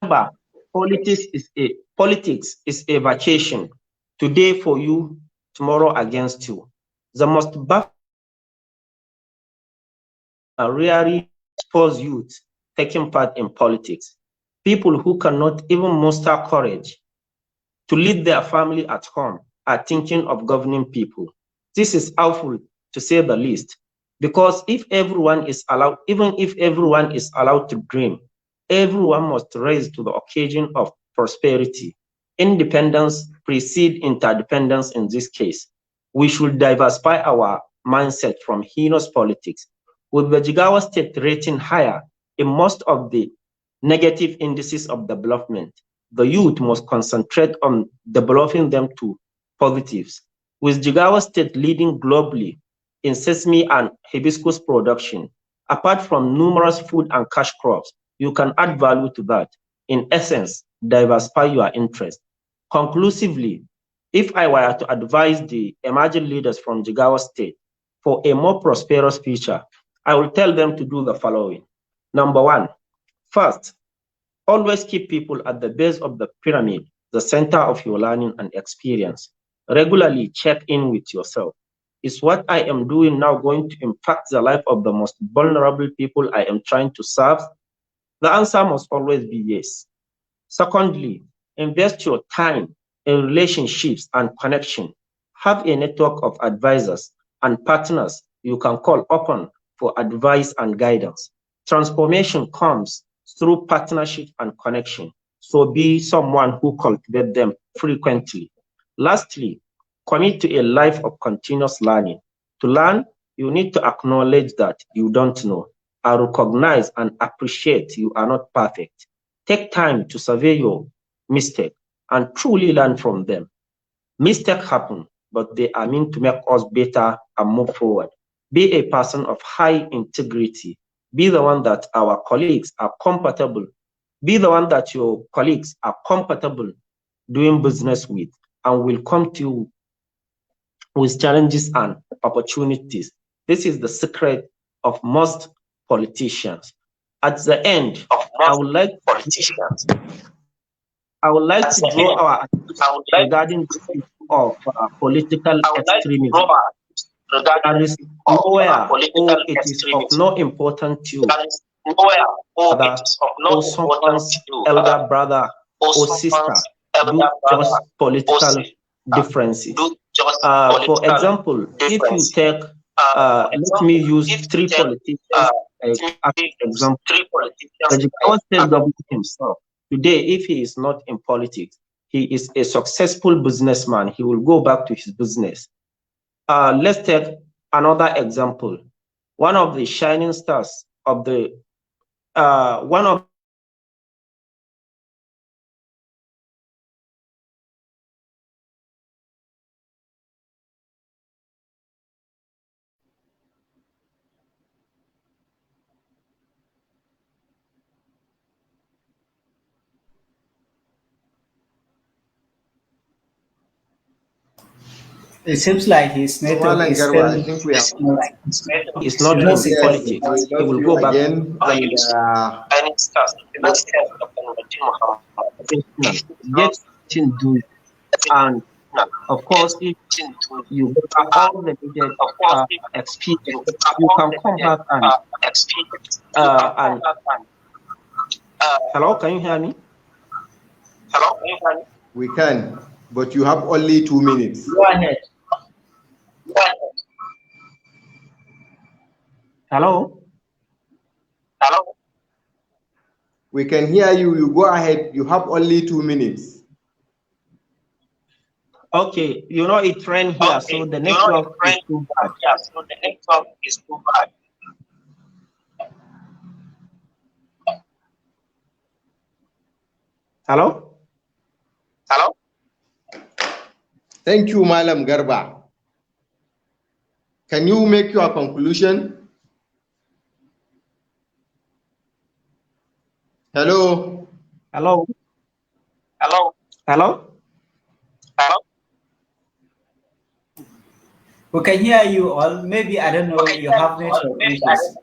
Remember, politics is a vacation. Today for you, tomorrow against you. The most baffling rarely expose youth taking part in politics. People who cannot even muster courage to lead their family at home are thinking of governing people. This is awful to say the least, because if everyone is allowed, even if everyone is allowed to dream, everyone must rise to the occasion of prosperity. Independence precedes interdependence in this case. We should diversify our mindset from heinous politics. With the Jigawa state rating higher in most of the negative indices of development, the youth must concentrate on developing them to positives. With Jigawa state leading globally in sesame and hibiscus production, apart from numerous food and cash crops, you can add value to that. In essence, diversify your interest. Conclusively, if I were to advise the emerging leaders from Jigawa state for a more prosperous future, I will tell them to do the following. Number one, first, always keep people at the base of the pyramid, the center of your learning and experience. Regularly check in with yourself. Is what I am doing now going to impact the life of the most vulnerable people I am trying to serve? The answer must always be yes. Secondly, invest your time in relationships and connection. Have a network of advisors and partners you can call upon for advice and guidance. Transformation comes through partnership and connection, so be someone who cultivates them frequently. Lastly, commit to a life of continuous learning. To learn, you need to acknowledge that you don't know, and recognize and appreciate you are not perfect. Take time to survey your mistakes and truly learn from them. Mistakes happen, but they are meant to make us better and move forward. be a person of high integrity, be the one that our colleagues are comfortable, be the one that your colleagues are comfortable doing business with, and will come to you with challenges and opportunities. This is the secret of most politicians. At the end, I would like to draw our attention regarding the issue of political extremism. There is nowhere, or it is of no importance to you, or someone's elder brother or sister do just political differences. For example, if you take, let me use 3 politicians as an example. The Jigawa State government himself, today, if he is not in politics, he is a successful businessman. He will go back to his business. Let's take another example. One of the shining stars of the, one of It seems like his network is still. I think we have. It's not in politics. He will go back again. And of course, if you have all the needed experience, you can come back and hello, can you hear me? We can, but you have only 2 minutes. Go ahead. Hello? We can hear you. You go ahead. You have only 2 minutes. Okay, you know it rained here, so the network is too bad. Hello? Thank you, Malam Garba. Can you make your conclusion? Hello? Hello? We can hear you all. Maybe, I don't know, you have network issues.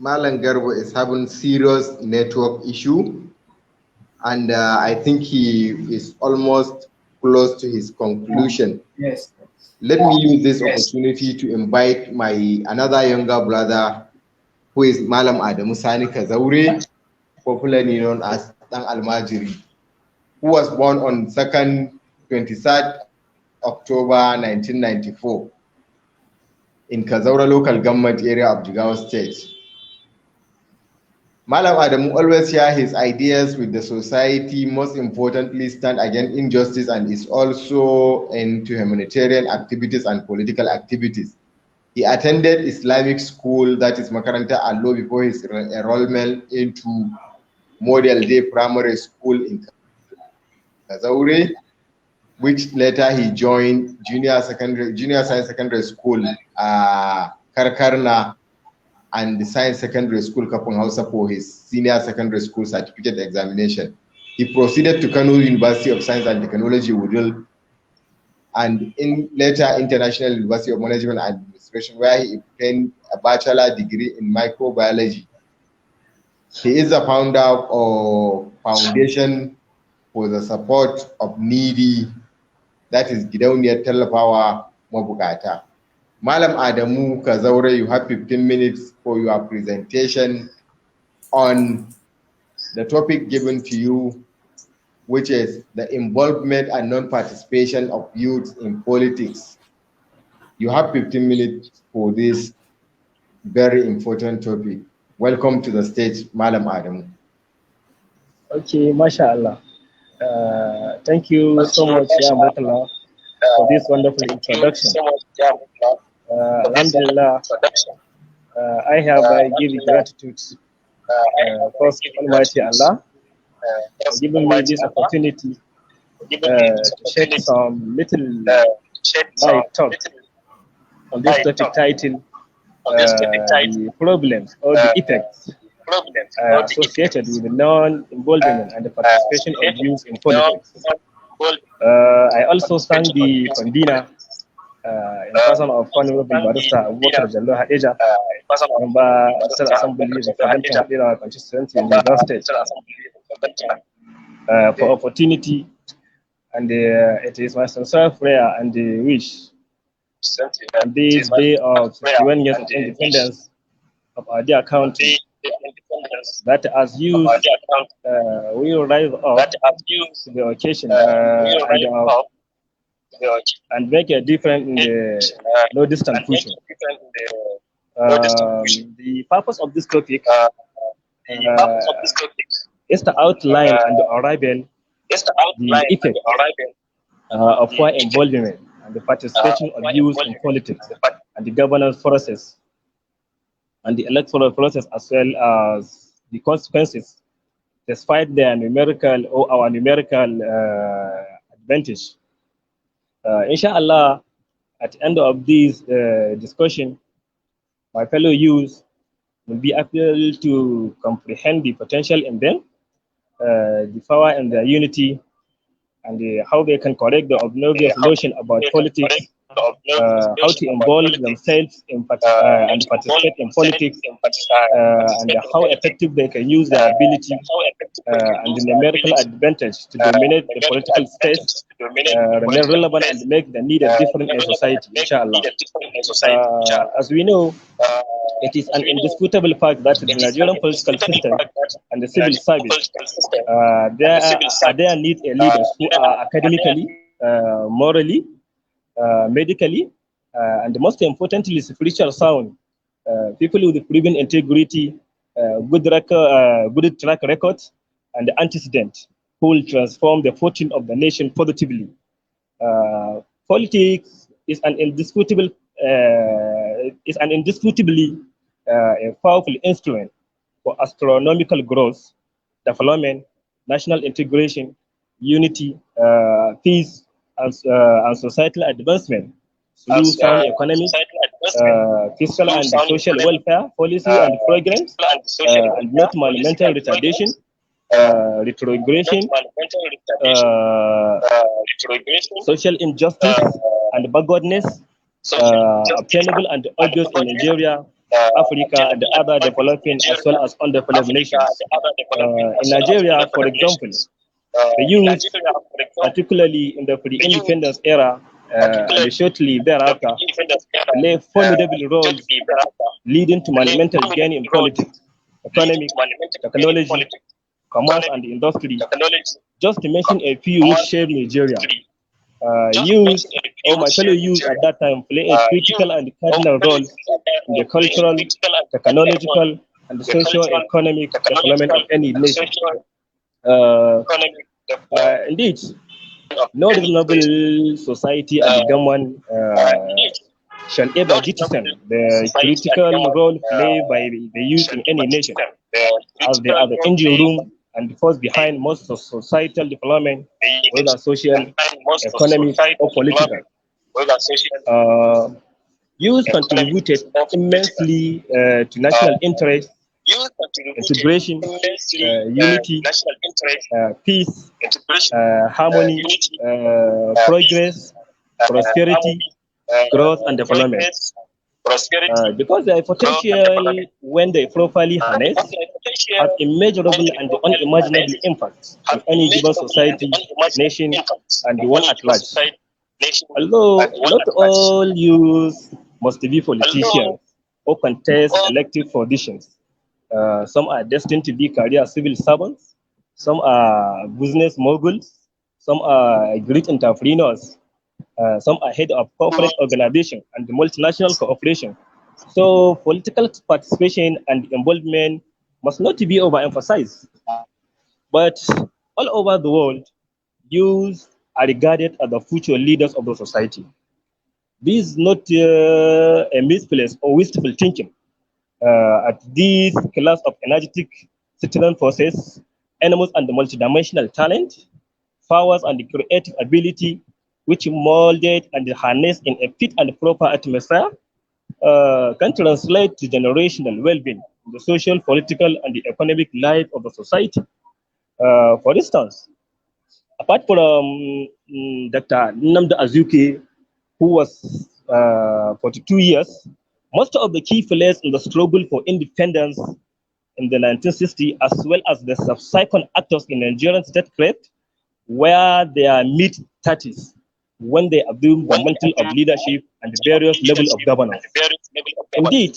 Malam Garba is having serious network issue, and I think he is almost close to his conclusion. Yes. Let me use this opportunity to invite another younger brother, who is Malam Adamu Sani Kazaure, popularly known as Tang Almajiri, who was born on 23rd October 1994 in Kazaura local government area of Jigawa State. Malam Adamu always share his ideas with the society, most importantly stand against injustice, and is also into humanitarian activities and political activities. He attended Islamic school, that is Makaranta Allo, before his enrollment into Model Day Primary School in Kazaure, which later he joined Junior Science Secondary School, Karkarna, and the Science Secondary School Kapung Hausa for his senior secondary school certificate examination. He proceeded to Kano University of Science and Technology, Wudil, and later International University of Management and Administration, where he obtained a bachelor degree in microbiology. He is the founder of Foundation for the Support of Needy, that is Gidauniyar Tallafawa Mabukata. Malam Adamu Kazaure, you have 15 minutes for your presentation on the topic given to you, which is the involvement and non-participation of youth in politics. You have 15 minutes for this very important topic. Welcome to the stage, Malam Adamu. Okay, mashallah. Thank you so much, Murtala, for this wonderful introduction. Alhamdulillah, I have given gratitude first Almighty Allah for giving me this opportunity to shed some little light talk on this topic title, the problems or the effects associated with the non-involvement and the participation of youth in politics. I also thank the convener in person of Honorable Barrister Abubakar Jallo Hadeja, member State Assembly representing Hadera constituency in Lagos State, for opportunity, and it is my sincere prayer and wish on this day of 61 years of independence of our dear country, that as youth we will rise up to the occasion and make a difference in the no distant future. The purpose of this topic is to outline and arrival the effect of poor involvement and the participation of youth in politics and the governance process and the electoral process, as well as the consequences despite their numerical or our numerical advantage. Inshallah, at the end of this discussion, my fellow youth will be able to comprehend the potential in them, the power and the unity, and how they can correct the obnoxious notion about politics, how to involve themselves in and participate in politics, and how effective they can use their ability and the numerical advantage to dominate the political space, remain relevant and make the needed difference in society, inshallah. As we know, it is an indisputable fact that the Nigerian political system and the civil service, there need leaders who are academically, morally, medically, and most importantly, spiritual sound, people with proven integrity, good track record, and antecedent, who will transform the fortune of the nation positively. Politics is an indisputably a powerful instrument for astronomical growth, development, national integration, unity, peace, and societal advancement through sound economic, fiscal and social welfare policy and programs, and not monumental retardation, retrogression, social injustice, and backwardness, obtainable and obvious in Nigeria, Africa, and other developing as well as undeveloped nations. In Nigeria, for example, the youth, particularly in the pre-independence era and shortly thereafter, play formidable roles leading to monumental gain in politics, economic, technology, commerce, and industry, just to mention a few which shaped Nigeria. Youth, or my fellow youth at that time, play a critical and cardinal role in the cultural, technological, and socio-economic development of any nation. Indeed, no reasonable society and the government shall ever jettison the critical role played by the youth in any nation, as they are the engine room and the force behind most of societal development, whether social, economic, or political. Youth contributed immensely to national interest, integration, unity, peace, harmony, progress, prosperity, growth, and development. Because their potential, when they properly harnessed, have immeasurable and unimaginable impact on any given society, nation, and the one at large. Although not all youth must be politicians or contest elective positions, some are destined to be career civil servants, some are business moguls, some are great entrepreneurs, some are head of corporate organization and multinational cooperation. So political participation and involvement must not be overemphasized. But all over the world, youth are regarded as the future leaders of the society. This is not a misplaced or wasteful thinking. At this class of energetic citizen forces, animals and the multidimensional talent, powers and the creative ability, which molded and harnessed in a fit and proper atmosphere, can translate to generational well-being, the social, political, and the economic life of the society. For instance, apart from Dr. Nnamdi Azikiwe, who was 42 years, most of the key players in the struggle for independence in the 1960s, as well as the subsequent actors in Nigerian statecraft, were their mid-30s when they assumed the mantle of leadership and the various levels of governance. Indeed,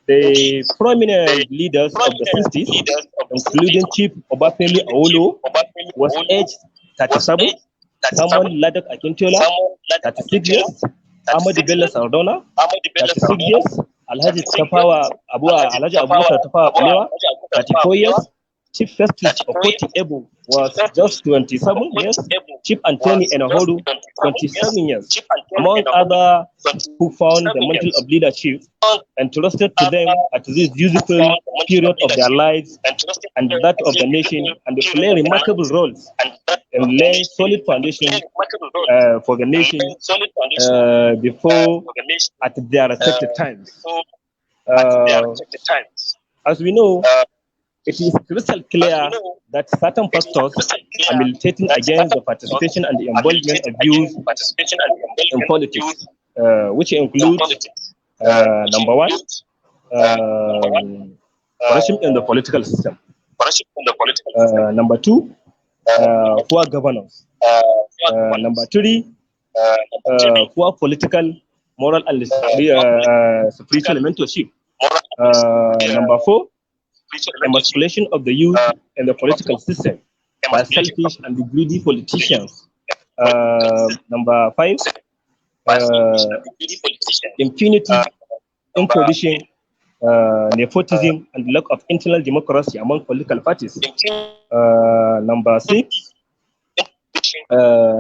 the prominent leaders of the 60s, including Chief Obafemi Awolowo, was aged 37, Samuel Ladok Akintola, 36 years, Ahmadu Bello Sardona, 36 years, Alhaji Abubakar Tafawa Balewa, 34 years, Chief Festus Okoti Ebu was just 27 years, Chief Anthony Enohoru, 27 years, among others who found the mantle of leadership entrusted to them at this useful period of their lives and that of the nation, and they play remarkable roles in laying solid foundation for the nation before at their respective times. As we know, it is crystal clear that certain factors are militating against the participation and the involvement of youth in politics, which include number one, corruption in the political system. Number two, poor governance. Number three, poor political, moral, and spiritual mentorship. Number four, emasculation of the youth in the political system by selfish and greedy politicians. Number five, impunity, imposition, nepotism, and lack of internal democracy among political parties. Number six,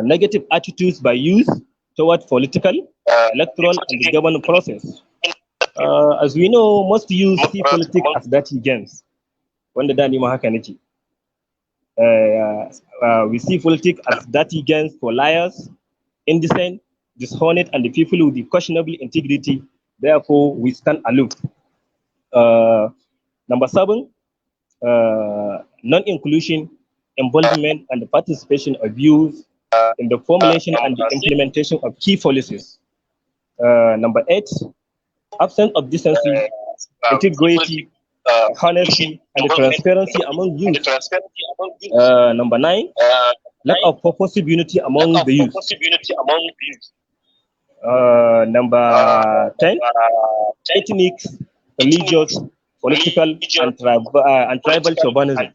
negative attitudes by youth toward political, electoral, and the government process. As we know, most youth see politics as dirty games. We see politics as dirty games for liars, indecent, dishonest, and the people with the questionable integrity. Therefore, we stand aloof. Number seven, non-inclusion, involvement, and the participation of youth in the formulation and the implementation of key policies. Number eight, absence of decency, integrity, honesty, and transparency among youth. Number nine, lack of purposive unity among the youth. Number 10, ethnic, religious, political, and tribal chauvinism.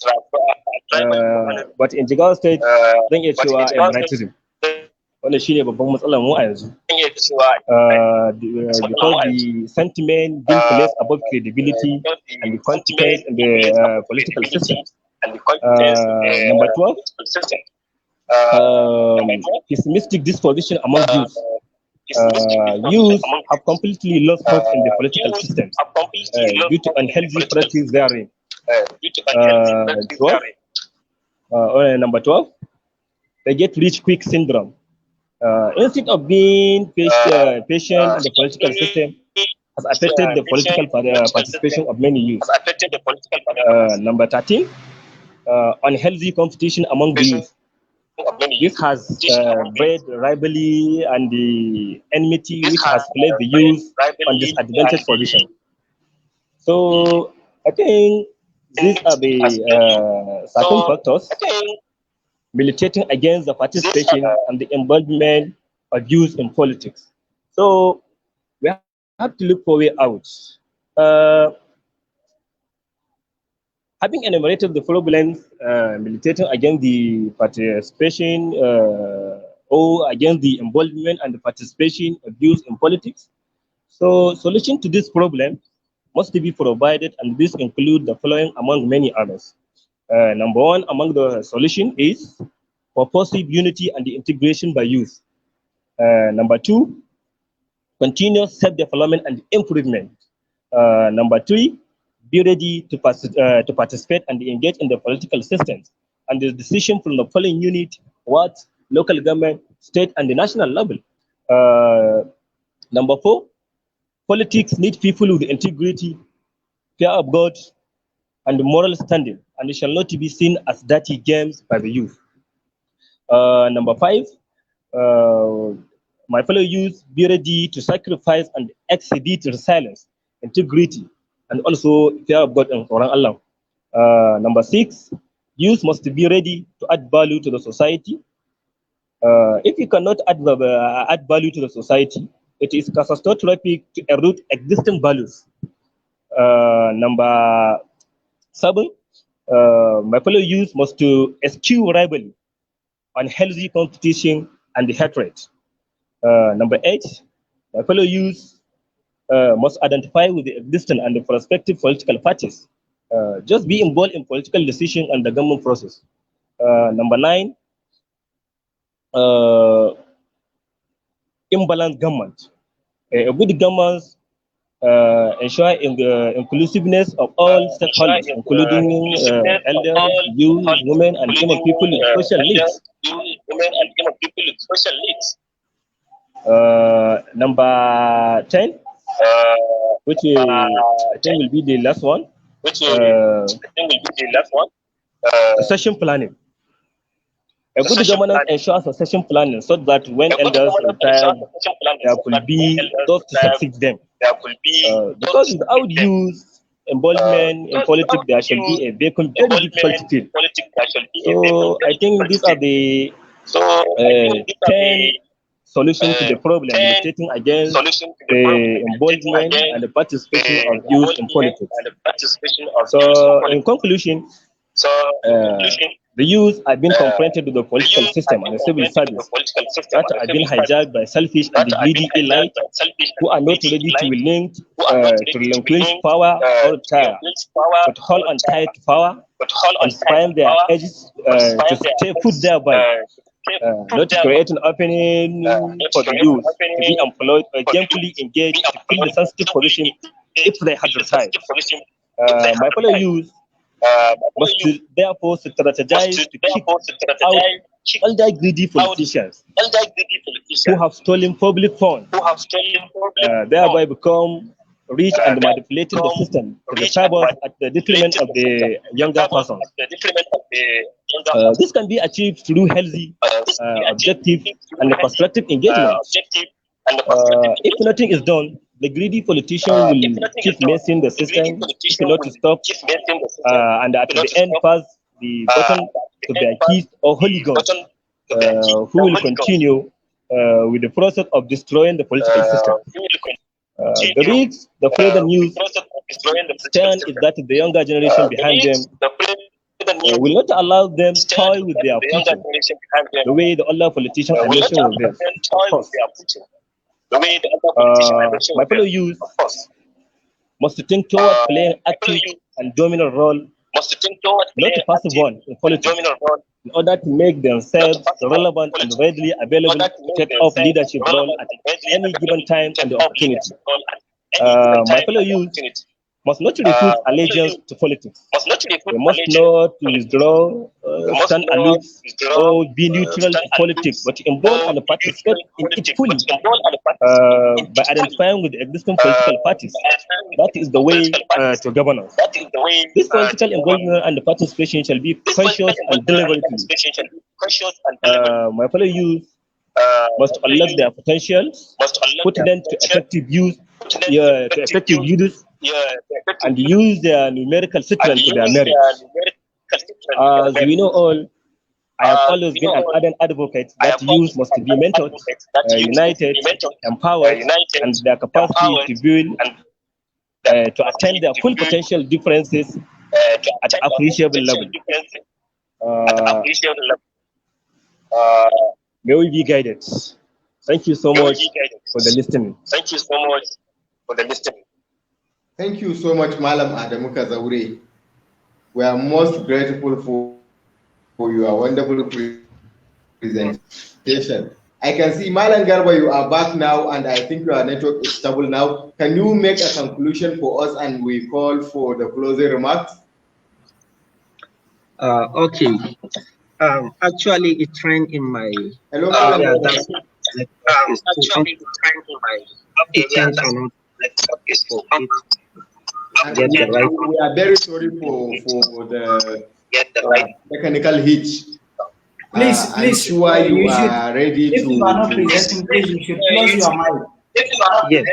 But in Jigawa State, zan iya cewa emiratism. Wannan shine babban matsalar mu a yanzu. Because the sentiment being placed above credibility and the content in the political system. Number 12, pessimistic disposition among youth. Youth have completely lost hope in the political system due to unhealthy practice therein. Number 12, they get rich quick syndrome. Instead of being patient in the political system, has affected the political participation of many youth. Number 13, unhealthy competition among the youth. This has bred rivalry and the enmity, which has placed the youth on disadvantaged position. So I think these are the certain factors militating against the participation and the involvement of youth in politics. So we have to look for a way out. Having enumerated the problems militating against the participation or against the involvement and the participation of youth in politics, so solution to this problem must be provided, and this include the following among many others. Number one among the solution is purposive unity and integration by youth. Number 2, continuous self-development and improvement. Number 3, be ready to participate and engage in the political systems and the decision from the polling unit, what local government, state, and the national level. Number 4, politics need people with integrity, fear of God, and moral standing, and it shall not be seen as dirty games by the youth. Number 5, my fellow youth, be ready to sacrifice and exhibit resilience, integrity, and also fear of God and Allah. Number 6, youth must be ready to add value to the society. If you cannot add value to the society, it is catastrophic to erode existing values. Number 7, my fellow youth must to eschew rivalry, unhealthy competition, and hatred. Number 8, my fellow youth must identify with the existing and the prospective political parties. Just be involved in political decision and the government process. Number 9, imbalanced government. A good government ensure inclusiveness of all stakeholders, including elders, youth, women, and young people with special needs. Number 10, which I think will be the last one. Succession planning. A good governance ensures succession planning so that when elders retire, there could be those to succeed them. Because without youth involvement in politics, there shall be a very difficult field. So I think these are the 10 solutions to the problem militating against the involvement and the participation of youth in politics. So in conclusion, the youth have been confronted with the political system and the civil service that have been hijacked by selfish and greedy elite who are not ready to be linked to relinquish power or retire, but hold on tight to power and find their edges to stay put thereby. Not to create an opening for the youth to be employed or gainfully engaged to fill the sensitive position if they had retired. My fellow youth must therefore strategize to kick out all the greedy politicians who have stolen public funds, thereby become rich and manipulating the system to the tribals at the detriment of the younger persons. This can be achieved through healthy, objective, and constructive engagement. If nothing is done, the greedy politician will keep messing the system if not to stop, and at the end pass the button to their keys or hooligans, who will continue with the process of destroying the political system. The risks the further news stand is that the younger generation behind them will not allow them to toy with their future the way the older politicians and nation will do. My fellow youth must think toward playing active and dominant role, not a passive one in politics, in order to make themselves relevant and readily available to take up leadership role at any given time and opportunity. My fellow youth must not refuse allegiance to politics. They must not withdraw, stand aloof, or be neutral to politics, but involve and participate in it fully by identifying with the existing political parties. That is the way to governance. This political involvement and participation shall be conscious and deliberate. My fellow youth must unlock their potential, put them to effective use, and use their numerical strength to their merit. As we know all, I have always been an ardent advocate that youth must be mentored, united, empowered, and their capacity to build, to attain their full potential differences at appreciable level. May we be guided. Thank you so much for the listening. Thank you so much, Malam Adamu Kazaure. We are most grateful for your wonderful presentation. I can see Malan Garba, you are back now, and I think your network is stable now. Can you make a conclusion for us, and we call for the closing remarks? Okay. Actually, it ran in my Hello, area. Malan. Actually, it ran in my area. We are very sorry for the technical hitch. Please, I'm sure you are ready if you are not presenting, please, you should close your mic. Yes.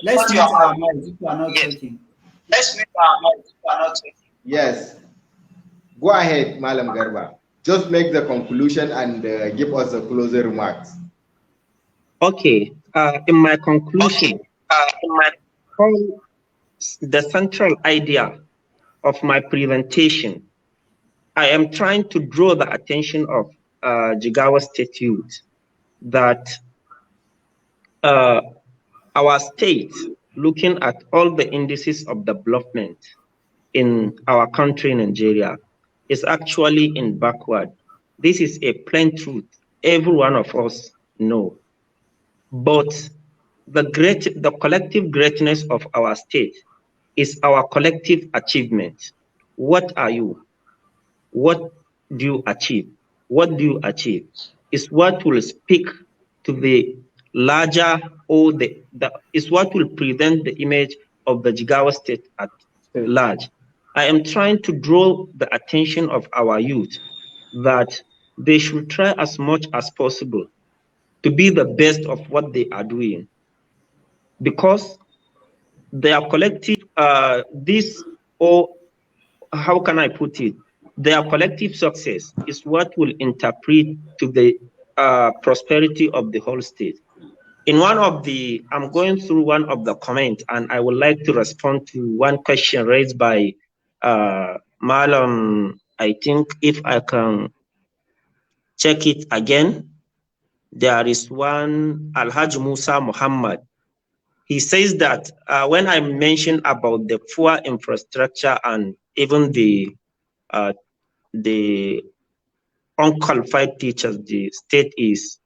Let's mute our mic if you are not talking. Yes. Go ahead, Malam Garba. Just make the conclusion and give us the closing remarks. Okay. In my conclusion, the central idea of my presentation, I am trying to draw the attention of Jigawa State youth that our state, looking at all the indices of development in our country, Nigeria, is actually in backward. This is a plain truth. Every one of us know. But the collective greatness of our state is our collective achievement. What are you? What do you achieve? What do you achieve? Is what will speak to the larger, or is what will present the image of the Jigawa state at large. I am trying to draw the attention of our youth that they should try as much as possible to be the best of what they are doing, because their collective, how can I put it? Their collective success is what will interpret to the prosperity of the whole state. In I'm going through one of the comments, and I would like to respond to one question raised by Malam. I think if I can check it again, there is one, Alhaji Musa Muhammad. He says that when I mentioned about the poor infrastructure and even the unqualified teachers the state is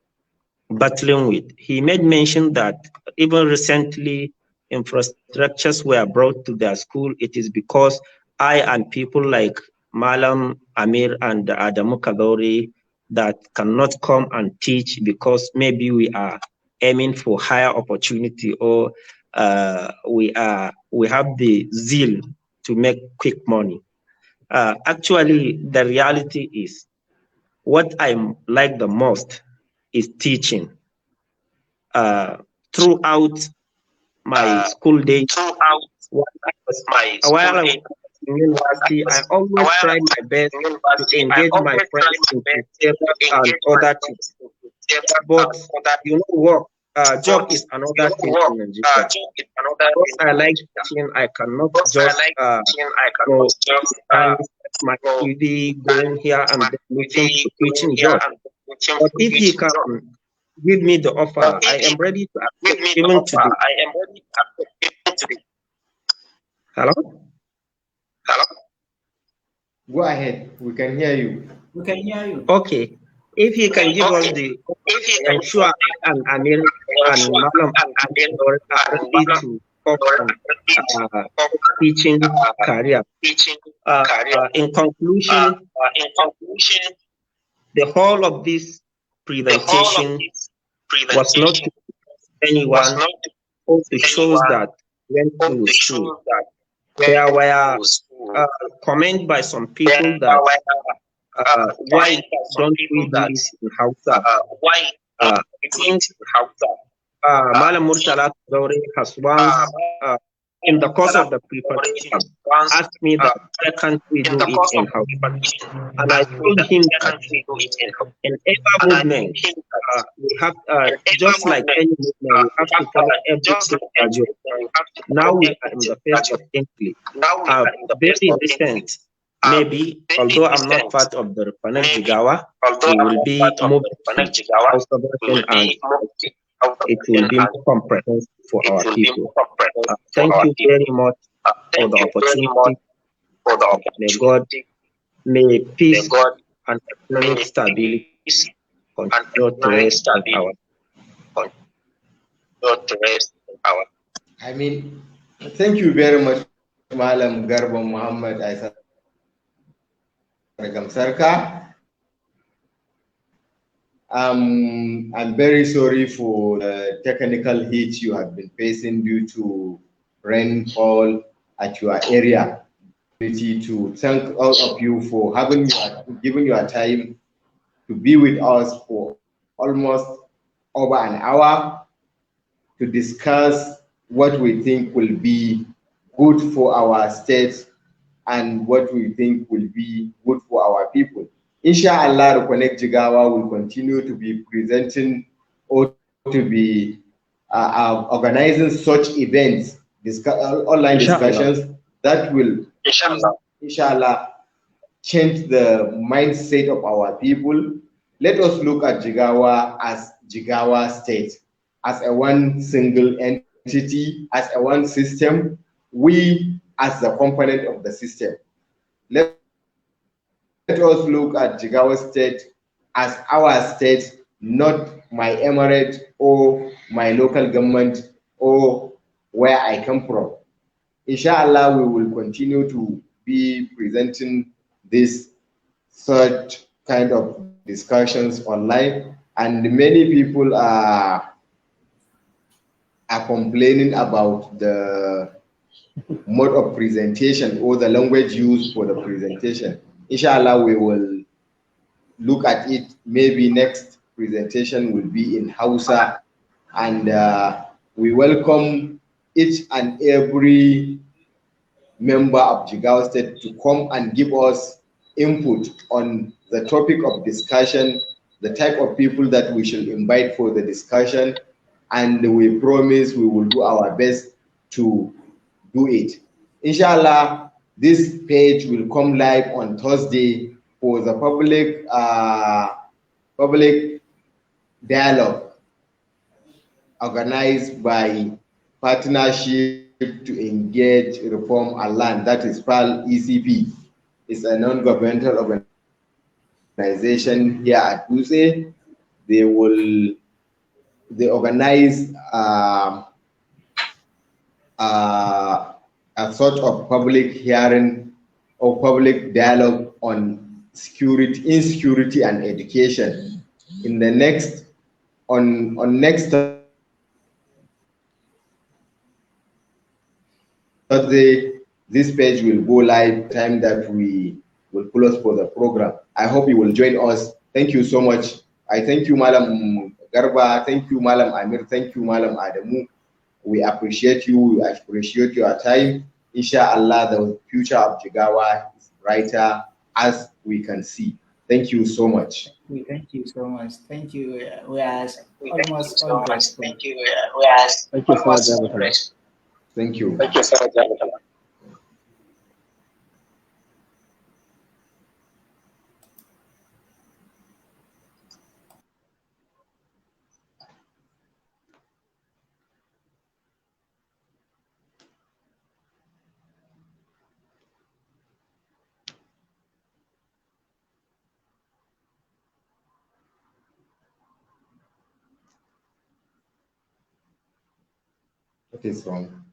battling with, he made mention that even recently infrastructures were brought to their school. It is because I and people like Malam Amir and Adamu Kadori that cannot come and teach because maybe we are aiming for higher opportunity, or we have the zeal to make quick money. Actually, the reality is, what I like the most is teaching. Throughout my school days, while I was in university, I always tried my best to engage my friends in and other things. But you know what? Job is another thing in Nigeria. Because I like teaching, I cannot just my TV going here and looking for teaching job. But if he can give me the offer, I am ready to accept even today. Hello? Go ahead. We can hear you. We can hear you. Okay. If he can give us the, I'm sure and Amir and Malam are ready to offer teaching career. In conclusion, the whole of this presentation was not to anyone, or to show that went to school. There were comments by some people that why don't we do this in Hausa? I think Malam Murtala has once, in the course of the preparation, asked me that why can't we do it in Hausa? And I told him that in every movement, we have, just like any movement, we have to follow everything gradually. Now we are in the phase of English. Very recent, maybe, although I'm not part of the Reconnect Jigawa, we will be moved to Hausa version, and it will be more comprehensive for our people. Thank you very much for the opportunity. May God, may peace and economic stability continue to raise our. I mean, thank you very much, Malam Garba Muhammad Aisa Sarka. I'm very sorry for the technical hit you have been facing due to rainfall at your area. To thank all of you for giving your time to be with us for almost over an hour to discuss what we think will be good for our state and what we think will be good for our people. Inshallah, Reconnect Jigawa will continue to be presenting or to be organizing such events, online discussions that will, inshallah, change the mindset of our people. Let us look at Jigawa as Jigawa state, as a one single entity, as a one system, we as the component of the system. Let us look at Jigawa state as our state, not my emirate or my local government or where I come from. Inshallah, we will continue to be presenting this such kind of discussions online, and many people are complaining about the mode of presentation or the language used for the presentation. Inshallah, we will look at it. Maybe next presentation will be in Hausa, and we welcome each and every member of Jigawa State to come and give us input on the topic of discussion, the type of people that we should invite for the discussion, and we promise we will do our best to do it. Inshallah, this page will come live on Thursday for the public dialogue organized by Partnership to Engage, Reform and Land, that is PAL ECP. It's a non-governmental organization here at Duse. They organize a sort of public hearing or public dialogue on insecurity and education. In the next next Thursday, this page will go live time that we will close for the program. I hope you will join us. Thank you so much. I thank you, Malam Garba. Thank you, Malam Amir. Thank you, Malam Adamu. We appreciate you. We appreciate your time. Inshallah, the future of Jigawa is brighter as we can see. Thank you so much. Thank you so much. Thank you. We are almost all grateful. Thank you so much. Thank you. Thank you so much. What is wrong?